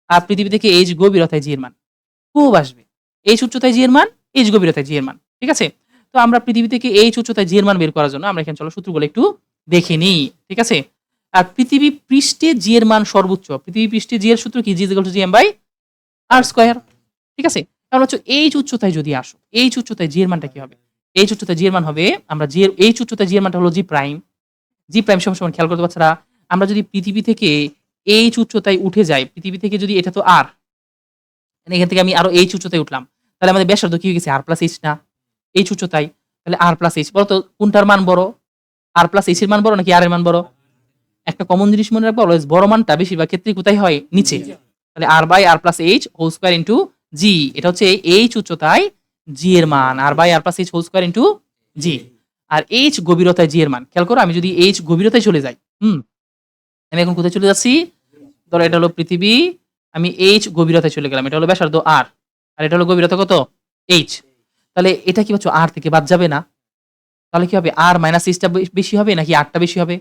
আর পৃথিবী থেকে এইচ গভীরতায় জি এর মান খুব আসবে। এইচ উচ্চতায় জি এর মান, এইচ গভীরতায় জি এর মান। ঠিক আছে? তো আমরা পৃথিবী থেকে এইচ উচ্চতায় জি এর মান বের করার জন্য আমরা এখানে চলো সূত্রগুলো একটু দেখে নিই। ঠিক আছে? আর পৃথিবী পৃষ্ঠে জি এর মান সর্বোচ্চ। পৃথিবী পৃষ্ঠে জি এর সূত্র কি? G is equal to GM by R square. ঠিক আছে? কারণ হচ্ছে এইচ উচ্চতায় যদি আসো, এইচ উচ্চতায় জি এর মানটা কি হবে? এইচ উচ্চতায় জি এর মান হবে আমরা জি এর এইচ উচ্চতায় জি এর মানটা হলো জি প্রাইম। জি প্রাইম সমান খেয়াল করতে বাচ্চারা, আমরা যদি পৃথিবী থেকে এইচ উচ্চতায় উঠে যাই, পৃথিবী থেকে যদি এটা তো আর, মানে এখান থেকে আমি আরো এইচ উচ্চতায় উঠলাম। তাহলে আমাদের ব্যাসার্ধ কি হয়ে গেছে? আর প্লাস এইচ না? এইচ উচ্চতায়। তাহলে আর প্লাস এইচ। বলো তো কোনটার মান বড়? আর প্লাস এইচ এর মান বড় নাকি আর এর মান বড়? একটা কমন জিনিস মনে রাখবা, অলওয়েজ বড় মানটা বেশিরভাগ ক্ষেত্রে কোথায় হয়? নিচে। তাহলে R by R plus H whole square into G. এটা হচ্ছে এইচ উচ্চতায় জি এর মান। R by R plus H whole square into G. আর এইচ গভীরতায় জি এর মান। খেয়াল করো, আমি যদি এইচ গভীরতায় চলে যাই, আমি এখন কোথায় চলে যাচ্ছি? ধরো এটা হলো পৃথিবী, আমি এইচ গভীরতায় চলে গেলাম। এটা হলো ব্যাসার্ধ আর। আর এটা হলো গভীরতা কত? এইচ। তাহলে এটা কি পাচ্ছ? আর থেকে বাদ যাবে না? তাহলে কি হবে? আর মাইনাস এইচটা বেশি হবে নাকি আরটা বেশি হবে?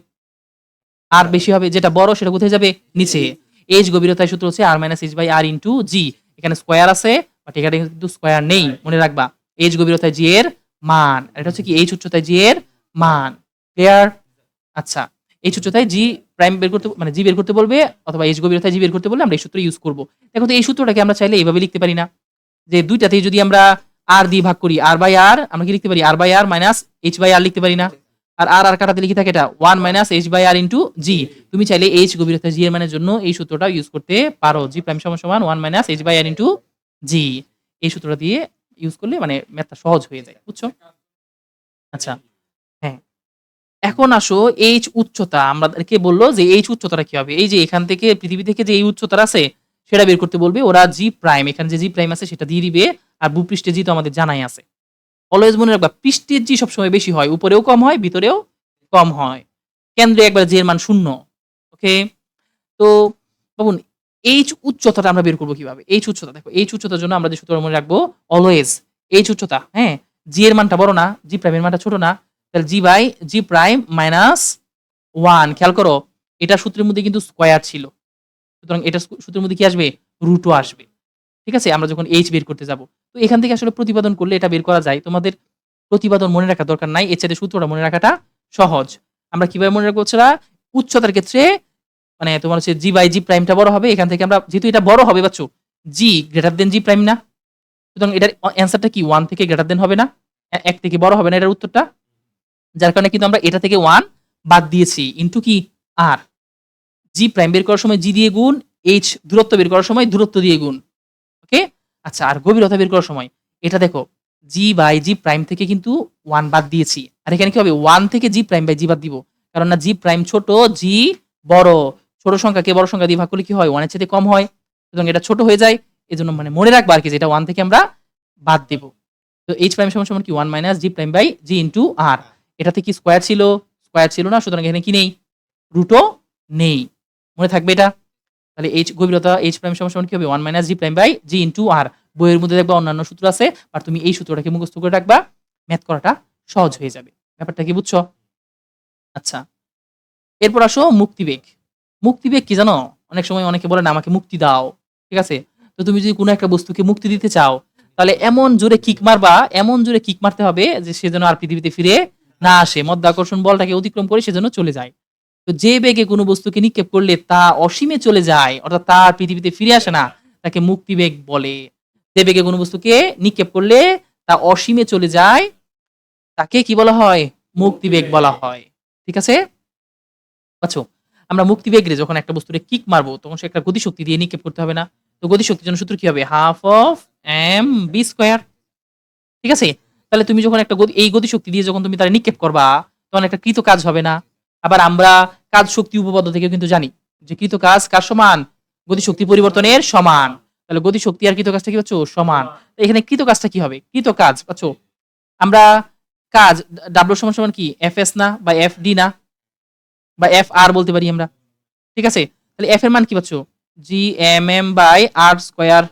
আর বেশি হবে। যেটা বড় সেটা কোথায় যাবে? নিচে। এইচ গভীরতার সূত্র হচ্ছে R minus H by R into G. এখানে স্কয়ার আছে বাট এখানে কিন্তু স্কয়ার নেই। মনে রাখবা। এইচ গভীরতায় জি এর মান। আর এটা হচ্ছে কি এইচ উচ্চতায় জি এর মান। ক্লিয়ার? আচ্ছা। এইচ উচ্চতায় জি প্রাইম বের করতে, মানে জি বের করতে বলবে অথবা এইচ গভীরতায় জি বের করতে বললে আমরা এই সূত্র ইউজ করব। দেখো তো এই সূত্রটাকে আমরা চাইলে এইভাবে লিখতে পারি না? যে দুইটাতেই যদি আমরা আর দিয়ে ভাগ করি, আর বাই আর আমরা কি লিখতে পারি? R by R minus H by R লিখতে পারি না? আর আর কাটাতে লিখে থাকে এটা 1 minus H by R into G. তুমি চাইলে এইচ গভীরতা জি এর মানের জন্য এই সূত্রটা ইউজ করতে পারো। জি প্রাইম সমান 1 minus H by R into G. এই সূত্রটা দিয়ে ইউজ করলে মানে ম্যাথটা সহজ হয়ে যায়। বুঝছো? আচ্ছা। হ্যাঁ। এখন আসো এইচ উচ্চতা আমাদেরকে বলল যে এইচ উচ্চতাটা কি হবে? এই যে এখান থেকে পৃথিবী থেকে যে এই উচ্চতাটা আছে সেটা বের করতে বলবে। ওরা জি প্রাইম, এখানে যে জি প্রাইম আছে সেটা দিয়ে দিবে। আর ভূপৃষ্ঠে জি তো আমাদের জানাই আছে। অলওয়েজ মনে রাখবা পৃষ্ঠের জি সবসময় বেশি হয়, উপরেও কম হয়, ভিতরেও কম হয়। কেন্দ্রে একবার জি এর মান 0। ওকে? তো ভাবুন এইচ উচ্চতাটা আমরা বের করব কিভাবে? এইচ উচ্চতা দেখো, এইচ উচ্চতার জন্য আমরা যে সূত্রটা মনে রাখবো অলওয়েজ এইচ উচ্চতা, হ্যাঁ? জি এর মানটা বড় না, জি প্রাইম এর মানটা ছোট না। তাহলে জি বাই জি প্রাইম মাইনাস 1। খেয়াল করো এটার সূত্রের মধ্যে কিন্তু স্কয়ার ছিল। সুতরাং এটা সূত্রের মধ্যে কি আসবে? রুটও আসবে। ঠিক আছে? আমরা যখন এইচ বের করতে যাব। তো এখান থেকে আসলে প্রতিপাদন করলে এটা বের করা যায়। তোমাদের প্রতিপাদন মনে রাখার দরকার নাই। এর চাইতে সূত্রটা মনে রাখাটা সহজ। আমরা কিভাবে মনে রাখবো হচ্ছে উচ্চতার ক্ষেত্রে মানে তোমার হচ্ছে জি বাই জি প্রাইমটা বড় হবে। এখান থেকে আমরা যেহেতু এটা বড় হবে বাচ্চু, জি গ্রেটার দেন জি প্রাইম না? সুতরাং এটার অ্যান্সারটা কি 1 থেকে গ্রেটার দেন হবে না? 1 থেকে বড় হবে না এটার উত্তরটা? যার কারণে কিন্তু আমরা এটা থেকে 1 বাদ দিয়েছি ইনটু কি আর। জি প্রাইম বের করার সময় জি দিয়ে গুণ, এইচ দূরত্ব বের করার সময় দূরত্ব দিয়ে গুণ। ওকে? আচ্ছা আর গভীরতা বের করার সময় এটা দেখো জি বাই জি প্রাইম থেকে কিন্তু 1 বাদ দিয়েছি। আর এখানে কি হবে 1 থেকে জি প্রাইম বাই জি বাদ দিব। কারণ না জি প্রাইম ছোট, জি বড়। ছোট সংখ্যাকে বড় সংখ্যা দিয়ে ভাগ করলে কি হয় 1 এর চাইতে কম হয়। সুতরাং এটা ছোট হয়ে যায়। এজন্য মানে মনে রাখবা আরকি যে এটা 1 থেকে আমরা বাদ দেব। তো h প্রাইম সমান সমান কি 1 minus G prime by G into R. এটাতে কি স্কয়ার ছিল? স্কয়ার ছিল না। সুতরাং এখানে কি নেই? রুটও নেই। মনে থাকবে এটা? তাহলে গভীরতা h প্রাইম সমান সমান কি হবে 1 minus G prime by G into R. বইয়ের মধ্যে দেখবা অন্যান্য সূত্র আছে। আর তুমি এই সূত্রটাকে মুখস্থ করে রাখবা। ম্যাথ করাটা সহজ হয়ে যাবে। ব্যাপারটা কি বুঝছো? আচ্ছা। এরপর আসো মুক্তিবেগ। মুক্তিবেগ কি জানো? অনেক সময় অনেকে বলে না আমাকে মুক্তি দাও। ঠিক আছে? তো তুমি যদি কোন একটা বস্তুকে মুক্তি দিতে চাও, তাহলে এমন জোরে কিক মারবা, এমন জোরে কিক মারতে হবে যে সে যেন আর পৃথিবীতে ফিরে না আসে। মধ্যাকর্ষণ বলটাকে অতিক্রম করে সে যেন চলে যায়। তো যে বেগে কোন বস্তুকে নিক্ষেপ করলে তা অসীমে চলে যায়, অর্থাৎ তা আর পৃথিবীতে ফিরে আসে না, তাকে মুক্তিবেগ বলে। যে বেগে কোন বস্তুকে নিক্ষেপ করলে তা অসীমে চলে যায়, তাকে কি বলা হয়? মুক্তিবেগ বলা হয়। ঠিক আছে? পাচ্ছ? আমরা মুক্তিবেগে যখন একটা বস্তুরে কিক মারবো, তখন সে একটা গতিশক্তি দিয়ে নিক্ষেপ করতে হবে না? তো গতিশক্তির জন্য সূত্র কি হবে? Half of M V square. ঠিক আছে? তাহলে তুমি যখন একটা এই গতিশক্তি দিয়ে যখন তুমি তারে নিক্ষেপ করবা, তখন একটা কৃত কাজ হবে না? আবার আমরা কাজ শক্তি উপপাদ্য থেকেও কিন্তু জানি যে কৃত কাজ কার সমান? গতিশক্তি পরিবর্তনের সমান। তাহলে গতিশক্তি আর কৃত কাজটা কি পাচ্ছ? সমান। তো এখানে কৃত কাজটা কি হবে? কৃত কাজ পাচ্ছ? আমরা কাজ ডাব্লিউ সমান সমান কি? এফএস না বা এফডি না? বা এফআর বলতে পারি আমরা। ঠিক আছে? তাহলে এফ এর মান কি পাচ্ছ? GMM by R square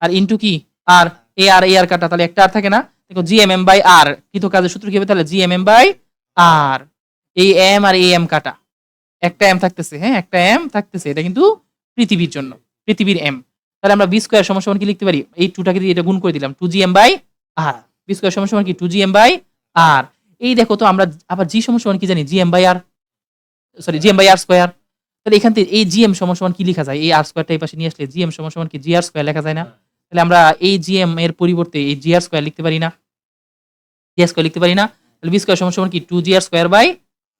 R into কি? আর এ আর কাটা তাহলে একটা আর থাকে না? দেখো জিএমএম বাই আর কৃত কাজের সূত্র কি হবে তাহলে? জিএমএম বাই আর। এই এম আর এই এম কাটা। একটা এম থাকতেছে, হ্যাঁ? একটা এম থাকতেছে। এটা কিন্তু পৃথিবীর জন্য। পৃথিবীর এম। তাহলে আমরা বি স্কয়ার সমান সমান কি লিখতে পারি? এই 2 টাকে দিয়ে এটা গুণ করে দিলাম। 2gm by R. B square সমান সমান কি? 2gm বাই আর। এই দেখো তো আমরা আবার জি সমান সমান কি জানি? GM by R. Sorry GM by R square. তাহলে এখান থেকে এই জিএম সমান সমান কি লেখা যায়? এই আর স্কয়ারটা এই পাশে নিয়ে আসলে জিএম সমান সমান কি? জি আর স্কয়ার লেখা যায় না? তাহলে আমরা এই জিএম এর পরিবর্তে এই জি আর স্কয়ার লিখতে পারি না? জি আর স্কয়ার লিখতে পারি না? তাহলে বি স্কয়ার সমান সমান কি? 2 জি আর স্কয়ার বাই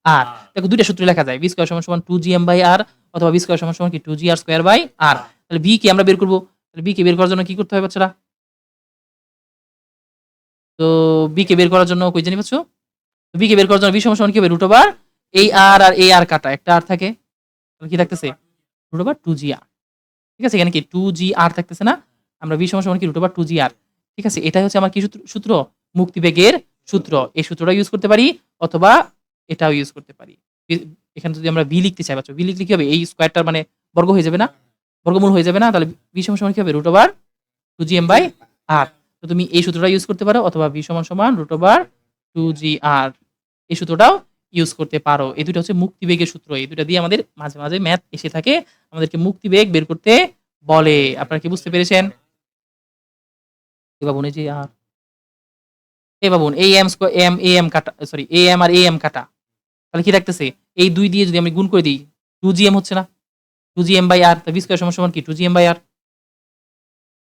আর। দেখো দুইটা সূত্র লেখা যায়। বি স্কয়ার সমান সমান 2 জিএম বাই আর অথবা বি স্কয়ার সমান সমান কি? 2 জি আর স্কয়ার বাই আর। তাহলে বি কে আমরা বের করব। তাহলে বি কে বের করার জন্য কি করতে হবে বাচ্চারা? তো বি কে বের করার জন্য কই জানি পাচ্ছ? বি কে বের করার জন্য বি সমান সমান কি হবে? রুট ওভার এই আর আর এই আর কাটা। একটা আর থাকে। তাহলে কি থাকতেছে? রুট ওভার 2 জি আর। ঠিক আছে? এখানে কি 2gr থাকতেছে না? আমরা v সমান সমান কি √2gr। ঠিক আছে? এটাই হচ্ছে আমার কি সূত্র? মুক্তিবেগের সূত্র। এই সূত্রটা ইউজ করতে পারি অথবা এটাও ইউজ করতে পারি। এ এখানে যদি আমরা v লিখতে চাই বাচ্চা, v লিখলে কি হবে? এই স্কয়ারটার মানে বর্গ হয়ে যাবে না? বর্গমূল হয়ে যাবে না? তাহলে v সমান সমান কি হবে? √2gm/r। তো তুমি এই সূত্রটা ইউজ করতে পারো অথবা v সমান সমান √2gr এই সূত্রটাও ইউজ করতে পারো। এই দুটো হচ্ছে মুক্তিবেগের সূত্র। এই দুটা দিয়ে আমাদের মাঝে, মাঝে ম্যাথ এসে থাকে। আমাদেরকে মুক্তিবেগ বের করতে বলে। আপনারা কি বুঝতে পেরেছেন? এ বাবুন এই যে এ বাবুন এই এম কাটা সরি এম আর এম কাটা। তাহলে কি থাকতেছে? এই ২ দিয়ে যদি আমি গুণ করে দেই 2gm হচ্ছে না? 2gm/r তা v স্কয়ার সমান সমান কি? 2gm/r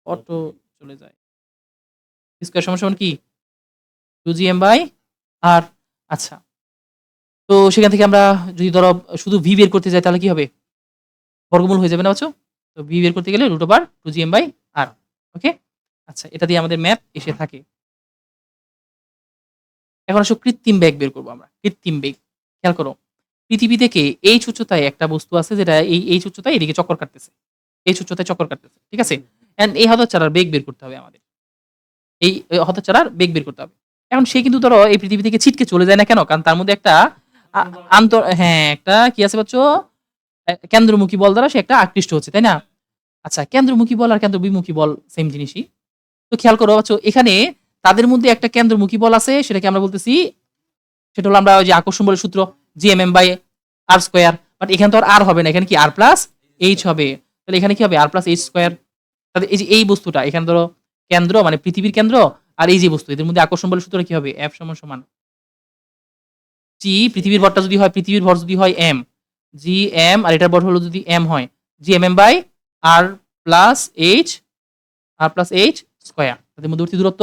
অটো চলে যায়। v স্কয়ার সমান সমান কি? 2gm/r আচ্ছা। তো সেখান থেকে আমরা যদি ধরো শুধু v বের করতে যাই তাহলে কি হবে? বর্গমূল হয়ে যাবে না বাচ্চা? তো v বের করতে গেলে √2gm/r ওকে? আচ্ছা এটা দিয়ে আমাদের ম্যাথ এসে থাকে। এখন আসো কৃত্রিম বেগ বের করব আমরা। কৃত্রিম বেগ। খেয়াল করো। পৃথিবী থেকে এইচ উচ্চতায় একটা বস্তু আছে যেটা এইচ উচ্চতায় এদিকে চক্কর কাটতেছে। এইচ উচ্চতায় চক্কর কাটতেছে। ঠিক আছে? অ্যান্ড এই হতচ্ছাড়ার বেগ বের করতে হবে আমাদের। এই হতচ্ছাড়ার বেগ বের করতে হবে। এখন সে কিন্তু ধরো এই পৃথিবী থেকে ছিটকে চলে যায় না কেন? কারণ তার মধ্যে একটা আ হ্যাঁ, একটা কি আছে বাচ্চো? কেন্দ্রমুখী বল দ্বারা সে একটা আকৃষ্ট হচ্ছে, তাই না? আচ্ছা কেন্দ্রমুখী বল আর কেন্দ্রবিমুখী বল সেম জিনিসই। তো খেয়াল করো বাচ্চো এখানে তাদের মধ্যে একটা কেন্দ্রমুখী বল আছে সেটাকে আমরা বলতেছি সেটা হলো আমরা ওই যে আকর্ষণ বলের সূত্র gmm/r স্কয়ার। বাট এখানে তো আর হবে না। এখানে কি r প্লাস h হবে। তাহলে এখানে কি হবে? r plus h square. তাহলে এই যে এই বস্তুটা এখানে ধরো কেন্দ্র মানে পৃথিবীর কেন্দ্র আর এই যে বস্তু এদের মধ্যে আকর্ষণ বলের সূত্রটা কি হবে? F সমান সমান g পৃথিবীর ভরটা যদি হয় পৃথিবীর ভর যদি হয় m gm আর এটার ভর হলো যদি m হয় gmm/r plus h r plus h square. তাদের মধ্যবর্তী দূরত্ব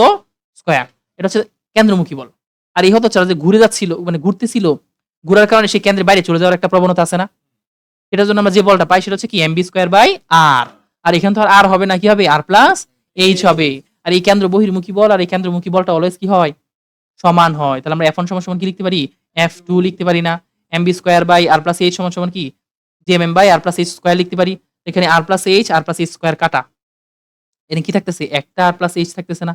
স্কয়ার। এটা হচ্ছে কেন্দ্রমুখী বল। আর এই হতচ্ছাড়া যে ঘুরে যাচ্ছিল মানে ঘুরতেছিল, ঘুরার কারণে সে কেন্দ্রের বাইরে চলে যাওয়ার একটা প্রবণতা আছে না? এটার জন্য আমরা যে বলটা পাই সেটা হচ্ছে কি mv স্কয়ার বাই আর। আর এখানে তো আর হবে না, কি হবে আর প্লাস এইচ হবে। আর এই কেন্দ্র বহির্মুখী বল আর এই কেন্দ্রমুখী বলটা অলওয়েজ কি হয়, সমান হয়। তাহলে আমরা F1 সমান সমান কি লিখতে পারি, F2 লিখতে পারি না। mv square by R plus H সমান সমান কি gmm by R plus H square লিখতে পারি। এখানে আর প্লাস এইচ স্কয়ার কাটা, এখানে কি থাকতেছে একটা আর প্লাস এইচ থাকতেছে না।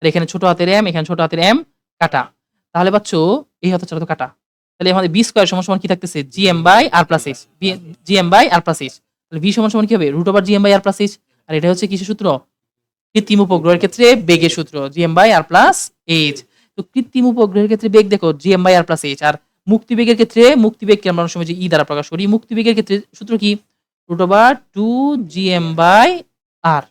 আর এখানে ছোট হাতের m, এখানে ছোট হাতের m কাটা। তাহলে বাচ্চো এই হাতের চারা তো কাটা। তাহলে আমাদের b স্কয়ার সমান সমান কি থাকতেছে gm by R plus H, gm by R plus H. তাহলে v সমান সমান কি হবে root over gm by R plus H. আর এটা হচ্ছে কিসের সূত্র, কৃত্রিম উপগ্রহের ক্ষেত্রে বেগের সূত্র gm by R plus H. তো কৃত্রিম উপগ্রহের ক্ষেত্রে বেগ দেখো gm by R plus H. আর মুক্তিবেগের ক্ষেত্রে মুক্তিবেগকে আমরা অনেক সময় যে ই দ্বারা প্রকাশ করি, মুক্তিবেগের ক্ষেত্রে সূত্র কি রুট ওভার 2gm বাই আর।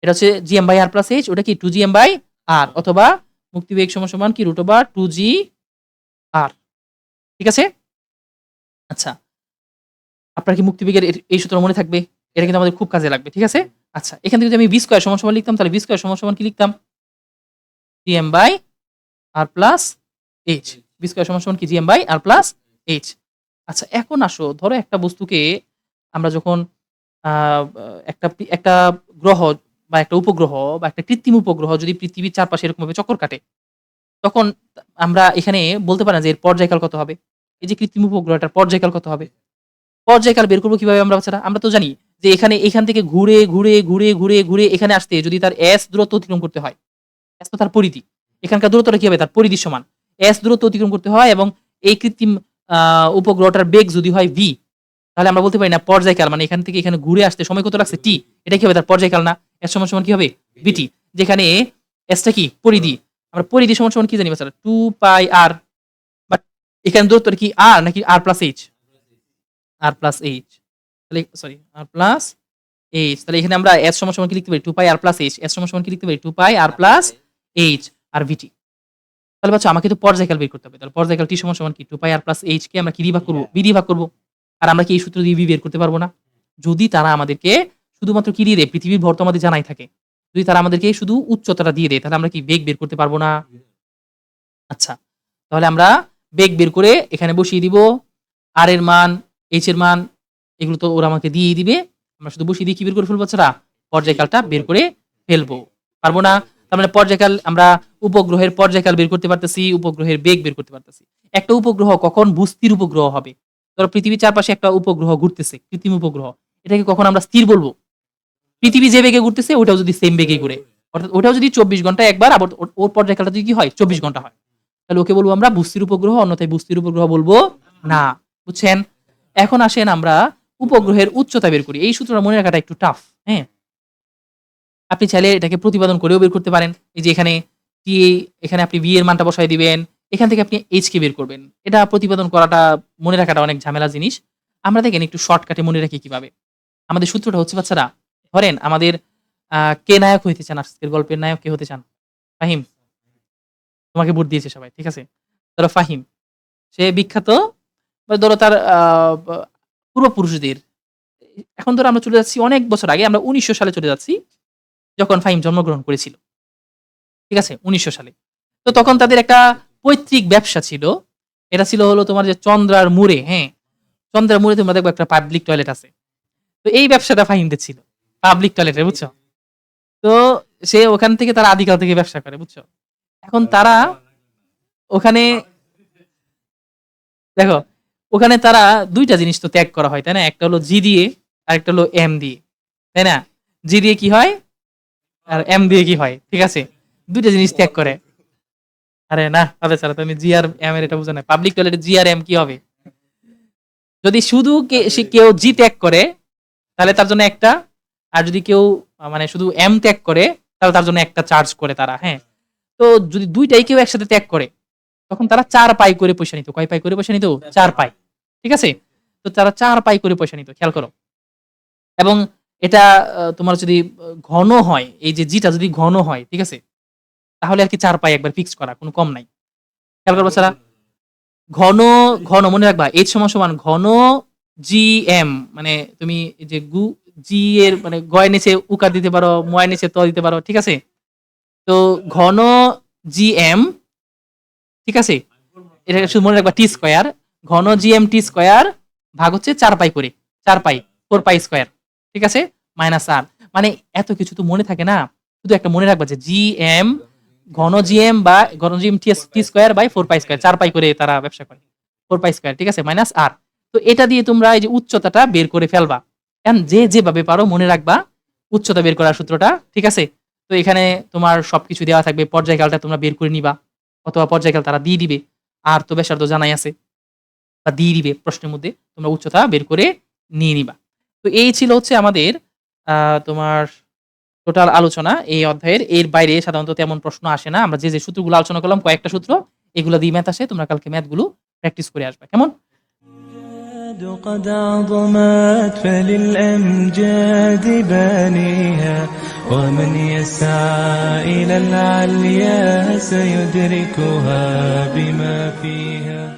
এটা হচ্ছে gm by R plus H, ওটা কি 2gm বাই আর, অথবা মুক্তিবেগ সমান সমান কি রুট ওভার 2g আর। ঠিক আছে? আচ্ছা, আপনার কি মুক্তিবেগের এই সূত্র মনে থাকবে? এটা কিন্তু আমাদের খুব কাজে লাগবে। ঠিক আছে? আচ্ছা, এখান থেকে যদি আমি v স্কয়ার সমান সমান লিখতাম, তাহলে v স্কয়ার সমান সমান কি লিখতাম, gm by R plus H. v square সমান সমান কি gm by R plus H. আচ্ছা, এখন আসো, ধরো একটা বস্তুকে আমরা যখন আ একটা গ্রহ বা একটা উপগ্রহ বা একটা কৃত্রিম উপগ্রহ যদি পৃথিবীর চারপাশে এরকমভাবে চক্কর কাটে, তখন আমরা এখানে বলতে পারি না যে এর পর্যায়কাল কত হবে? এই যে কৃত্রিম উপগ্রহটার পর্যায়কাল কত হবে? পর্যায়কাল বের করব কিভাবে আমরা বাচ্চারা? আমরা তো জানি যে এখান থেকে ঘুরে এখানে আসতে যদি তার s দূরত্ব অতিক্রম করতে হয়। s তো তার পরিধি। এখানকার দূরত্বটা কি হবে? তার পরিধির সমান। s দূরত্ব অতিক্রম করতে হয় এবং এই কৃত্রিম আ উপগ্রহটার বেগ যদি হয় v, তাহলে আমরা বলতে পারি না পর্যায়কাল মানে এখান থেকে এখানে ঘুরে আসতে সময় কত লাগছে t। এটা কি হবে তার পর্যায়কাল না? s সমান সমান কি হবে vt। যেখানে s টা কি পরিধি। আমরা পরিধি সমান সমান কি জানি বাচ্চারা 2 পাই r। বাট এখানে দূরত্বটা কি r নাকি r plus h? r plus h। তাহলে সরি r প্লাস h। তাহলে এখানে আমরা s সমান সমান কি লিখতে পারি 2 পাই r প্লাস h। s সমান সমান কি লিখতে পারি 2 পাই r প্লাস h আর vt। তাহলে বাচ্চা আমাকে তো পর্যায়কাল বের করতে হবে। তাহলে পর্যায়কাল t সমান সমান কি 2 পাই r প্লাস h কে আমরা কি দিয়ে ভাগ করব? v দিয়ে ভাগ করব। আর আমরা কি এই সূত্র দিয়ে v বের করতে পারবো না? যদি তারা আমাদেরকে শুধুমাত্র কি দিয়ে দেয়, পৃথিবীর ভর তো আমাদের জানাই থাকে। যদি তারা আমাদেরকে শুধু উচ্চতাটা দিয়ে দেয়, তাহলে আমরা কি বেগ বের করতে পারবো না? আচ্ছা, তাহলে আমরা বেগ বের করে এখানে বসিয়ে দিব। r এর মান, h এর মান এগুলো তো ওরা আমাকে দিয়েই দিবে। আমরা শুধু বসিয়ে দিয়ে কি বের করে ফেলবো বাচ্চারা? পর্যায়কালটা বের করে ফেলবো। পারবো না? তার মানে পর্যায়কাল আমরা উপগ্রহের পর্যায়কাল বের করতে পারতেছি, উপগ্রহের বেগ বের করতে পারতেছি। একটা উপগ্রহ কখন স্থির উপগ্রহ হবে? ধরো পৃথিবীর চারপাশে একটা উপগ্রহ ঘুরতেছে, কৃত্রিম উপগ্রহ। এটাকে কখন আমরা স্থির বলবো? পৃথিবী যে বেগে ঘুরতেছে ওটাও যদি সেম বেগে ঘুরে। অর্থাৎ ওটাও যদি 24 ঘন্টায় একবার, আবার ওর পর্যায়কালটা যদি কি হয় 24 ঘন্টা হয়। তাহলে ওকে বলবো আমরা বুস্তির উপগ্রহ, অন্যথায় বুস্তির উপগ্রহ বলবো না। বুঝছেন? এখন আসেন আমরা উপগ্রহের উচ্চতা বের করি। এই সূত্রটা মনে রাখাটা একটু টাফ। হ্যাঁ? আপনি চাইলে এটাকে প্রতিপাদন করেও বের করতে পারেন। এই যে এখানে টি, এখানে আপনি v এর মানটা বসায় দিবেন। এখান থেকে আপনি h কে বের করবেন। এটা প্রতিপাদন করাটা মনে রাখাটা অনেক ঝামেলার জিনিস। আমরা দেখেন একটু শর্টকাটে মনে রাখি কিভাবে। আমাদের সূত্রটা হচ্ছে বাচ্চারা, ধরেন আমাদের কে নায়ক হইতে চান? আজকের গল্পের নায়ক কে হতে চান? ফাহিম? তোমাকে ভোট দিয়েছে সবাই। ঠিক আছে? ধরো ফাহিম। সে বিখ্যাত, বা ধরো তার বা পূর্বপুরুষদের। এখন ধরো আমরা চলে যাচ্ছি অনেক বছর আগে, আমরা ১৯০০ সালে চলে যাচ্ছি। যখন ফাহিম জন্মগ্রহণ করেছিল। ঠিক আছে? ১৯০০ সালে। তো তখন তাদের একটা পৈতৃক ব্যবসা ছিল। এটা ছিল হলো তোমার যে চন্দ্রার মোড়ে, হ্যাঁ? চন্দ্রার মোড়ে তোমরা দেখবা একটা পাবলিক টয়লেট আছে। তো এই ব্যবসাটা ফাহিমদের ছিল। পাবলিক টয়লেটের, বুঝছো? তো সে ওখান থেকে তারা আদিকাল থেকে ব্যবসা করে, বুঝছো? এখন তারা ওখানে দেখো, ওখানে তারা ২ টা জিনিস তো ত্যাগ করা হয়, তাই না? একটা হলো জি দিয়ে, আরেকটা হলো এম দিয়ে। তাই না? জি দিয়ে কি হয়? আর এম দিয়ে কি হয়? ঠিক আছে? ২ টা জিনিস ত্যাগ করে। আরে না, তবে ছাড়া তুমি জি আর এম এর এটা বুঝো না। পাবলিক টয়লেটে জি আর এম কি হবে? যদি শুধু কেউ জি ত্যাগ করে তাহলে তার জন্য একটা, আর যদি কেউ মানে শুধু এম ত্যাগ করে তাহলে তার জন্য একটা চার্জ করে তারা, হ্যাঁ? তো যদি ২ টাই কেউ একসাথে ত্যাগ করে তখন তারা ৪ পাই করে পয়সা নিত। কয় পাই করে পয়সা নিত? ৪ পাই। ঠিক আছে? তো তারা ৪ পাই করে পয়সা নিত। খেয়াল করো। এবং এটা তোমার যদি ঘন হয়, এই যে জি টা যদি ঘন হয়, ঠিক আছে? তাহলে আরকি ৪ পাই একবার ফিক্সড করা, কোনো কম নাই। খেয়াল করো বাচ্চারা। ঘন, ঘন মনে রাখবা H সমান সমান ঘন GM, মানে তুমি এই যে জি এর মানে গ এর নিচে উকার দিতে পারো, ম এর নিচে ত দিতে পারো। ঠিক আছে? তো ঘন GM, ঠিক আছে? এটা শুধু মনে রাখবা টি স্কয়ার, ঘন GM টি স্কয়ার ভাগ হচ্ছে 4 পাই করে, 4 পাই 4 পাই স্কয়ার, ঠিক আছে, মাইনাস আর। মানে এত কিছু তো মনে থাকে না, শুধু একটা মনে রাখবা যে জিএম ঘন জিএম বা ঘন GM T square by 4 pi square, 4 pi করে তারা ব্যবসা করে, 4 পাই স্কয়ার, ঠিক আছে, মাইনাস আর। তো এটা দিয়ে তোমরা এই যে উচ্চতাটা বের করে ফেলবা। এখন যে যেভাবে পারো মনে রাখবা উচ্চতা বের করার সূত্রটা, ঠিক আছে। তো এখানে তোমার সবকিছু দেওয়া থাকবে, পর্যায়কালটা তোমরা বের করে নিবা, অথবা পর্যায়কাল তারা দিয়ে দিবে। আর তো ব্যাসার্ধ জানাই আছে বা দিয়ে দিবে প্রশ্নের মধ্যে, তোমরা উচ্চতা বের করে নিয়ে নিবা। তো এই ছিল হচ্ছে আমাদের তোমার টোটাল আলোচনা এই অধ্যায়ের। এর বাইরে সাধারণত তেমন প্রশ্ন আসে না। আমরা যে সূত্রগুলো আলোচনা করলাম, কয়েকটা সূত্র, এগুলো দিয়ে ম্যাথ আসে। তোমরা কালকে ম্যাথগুলো প্র্যাকটিস করে আসবে, কেমন? قد عظمت فللأمجاد بانيها ومن يسعى إلى العليا سيدركها بما فيها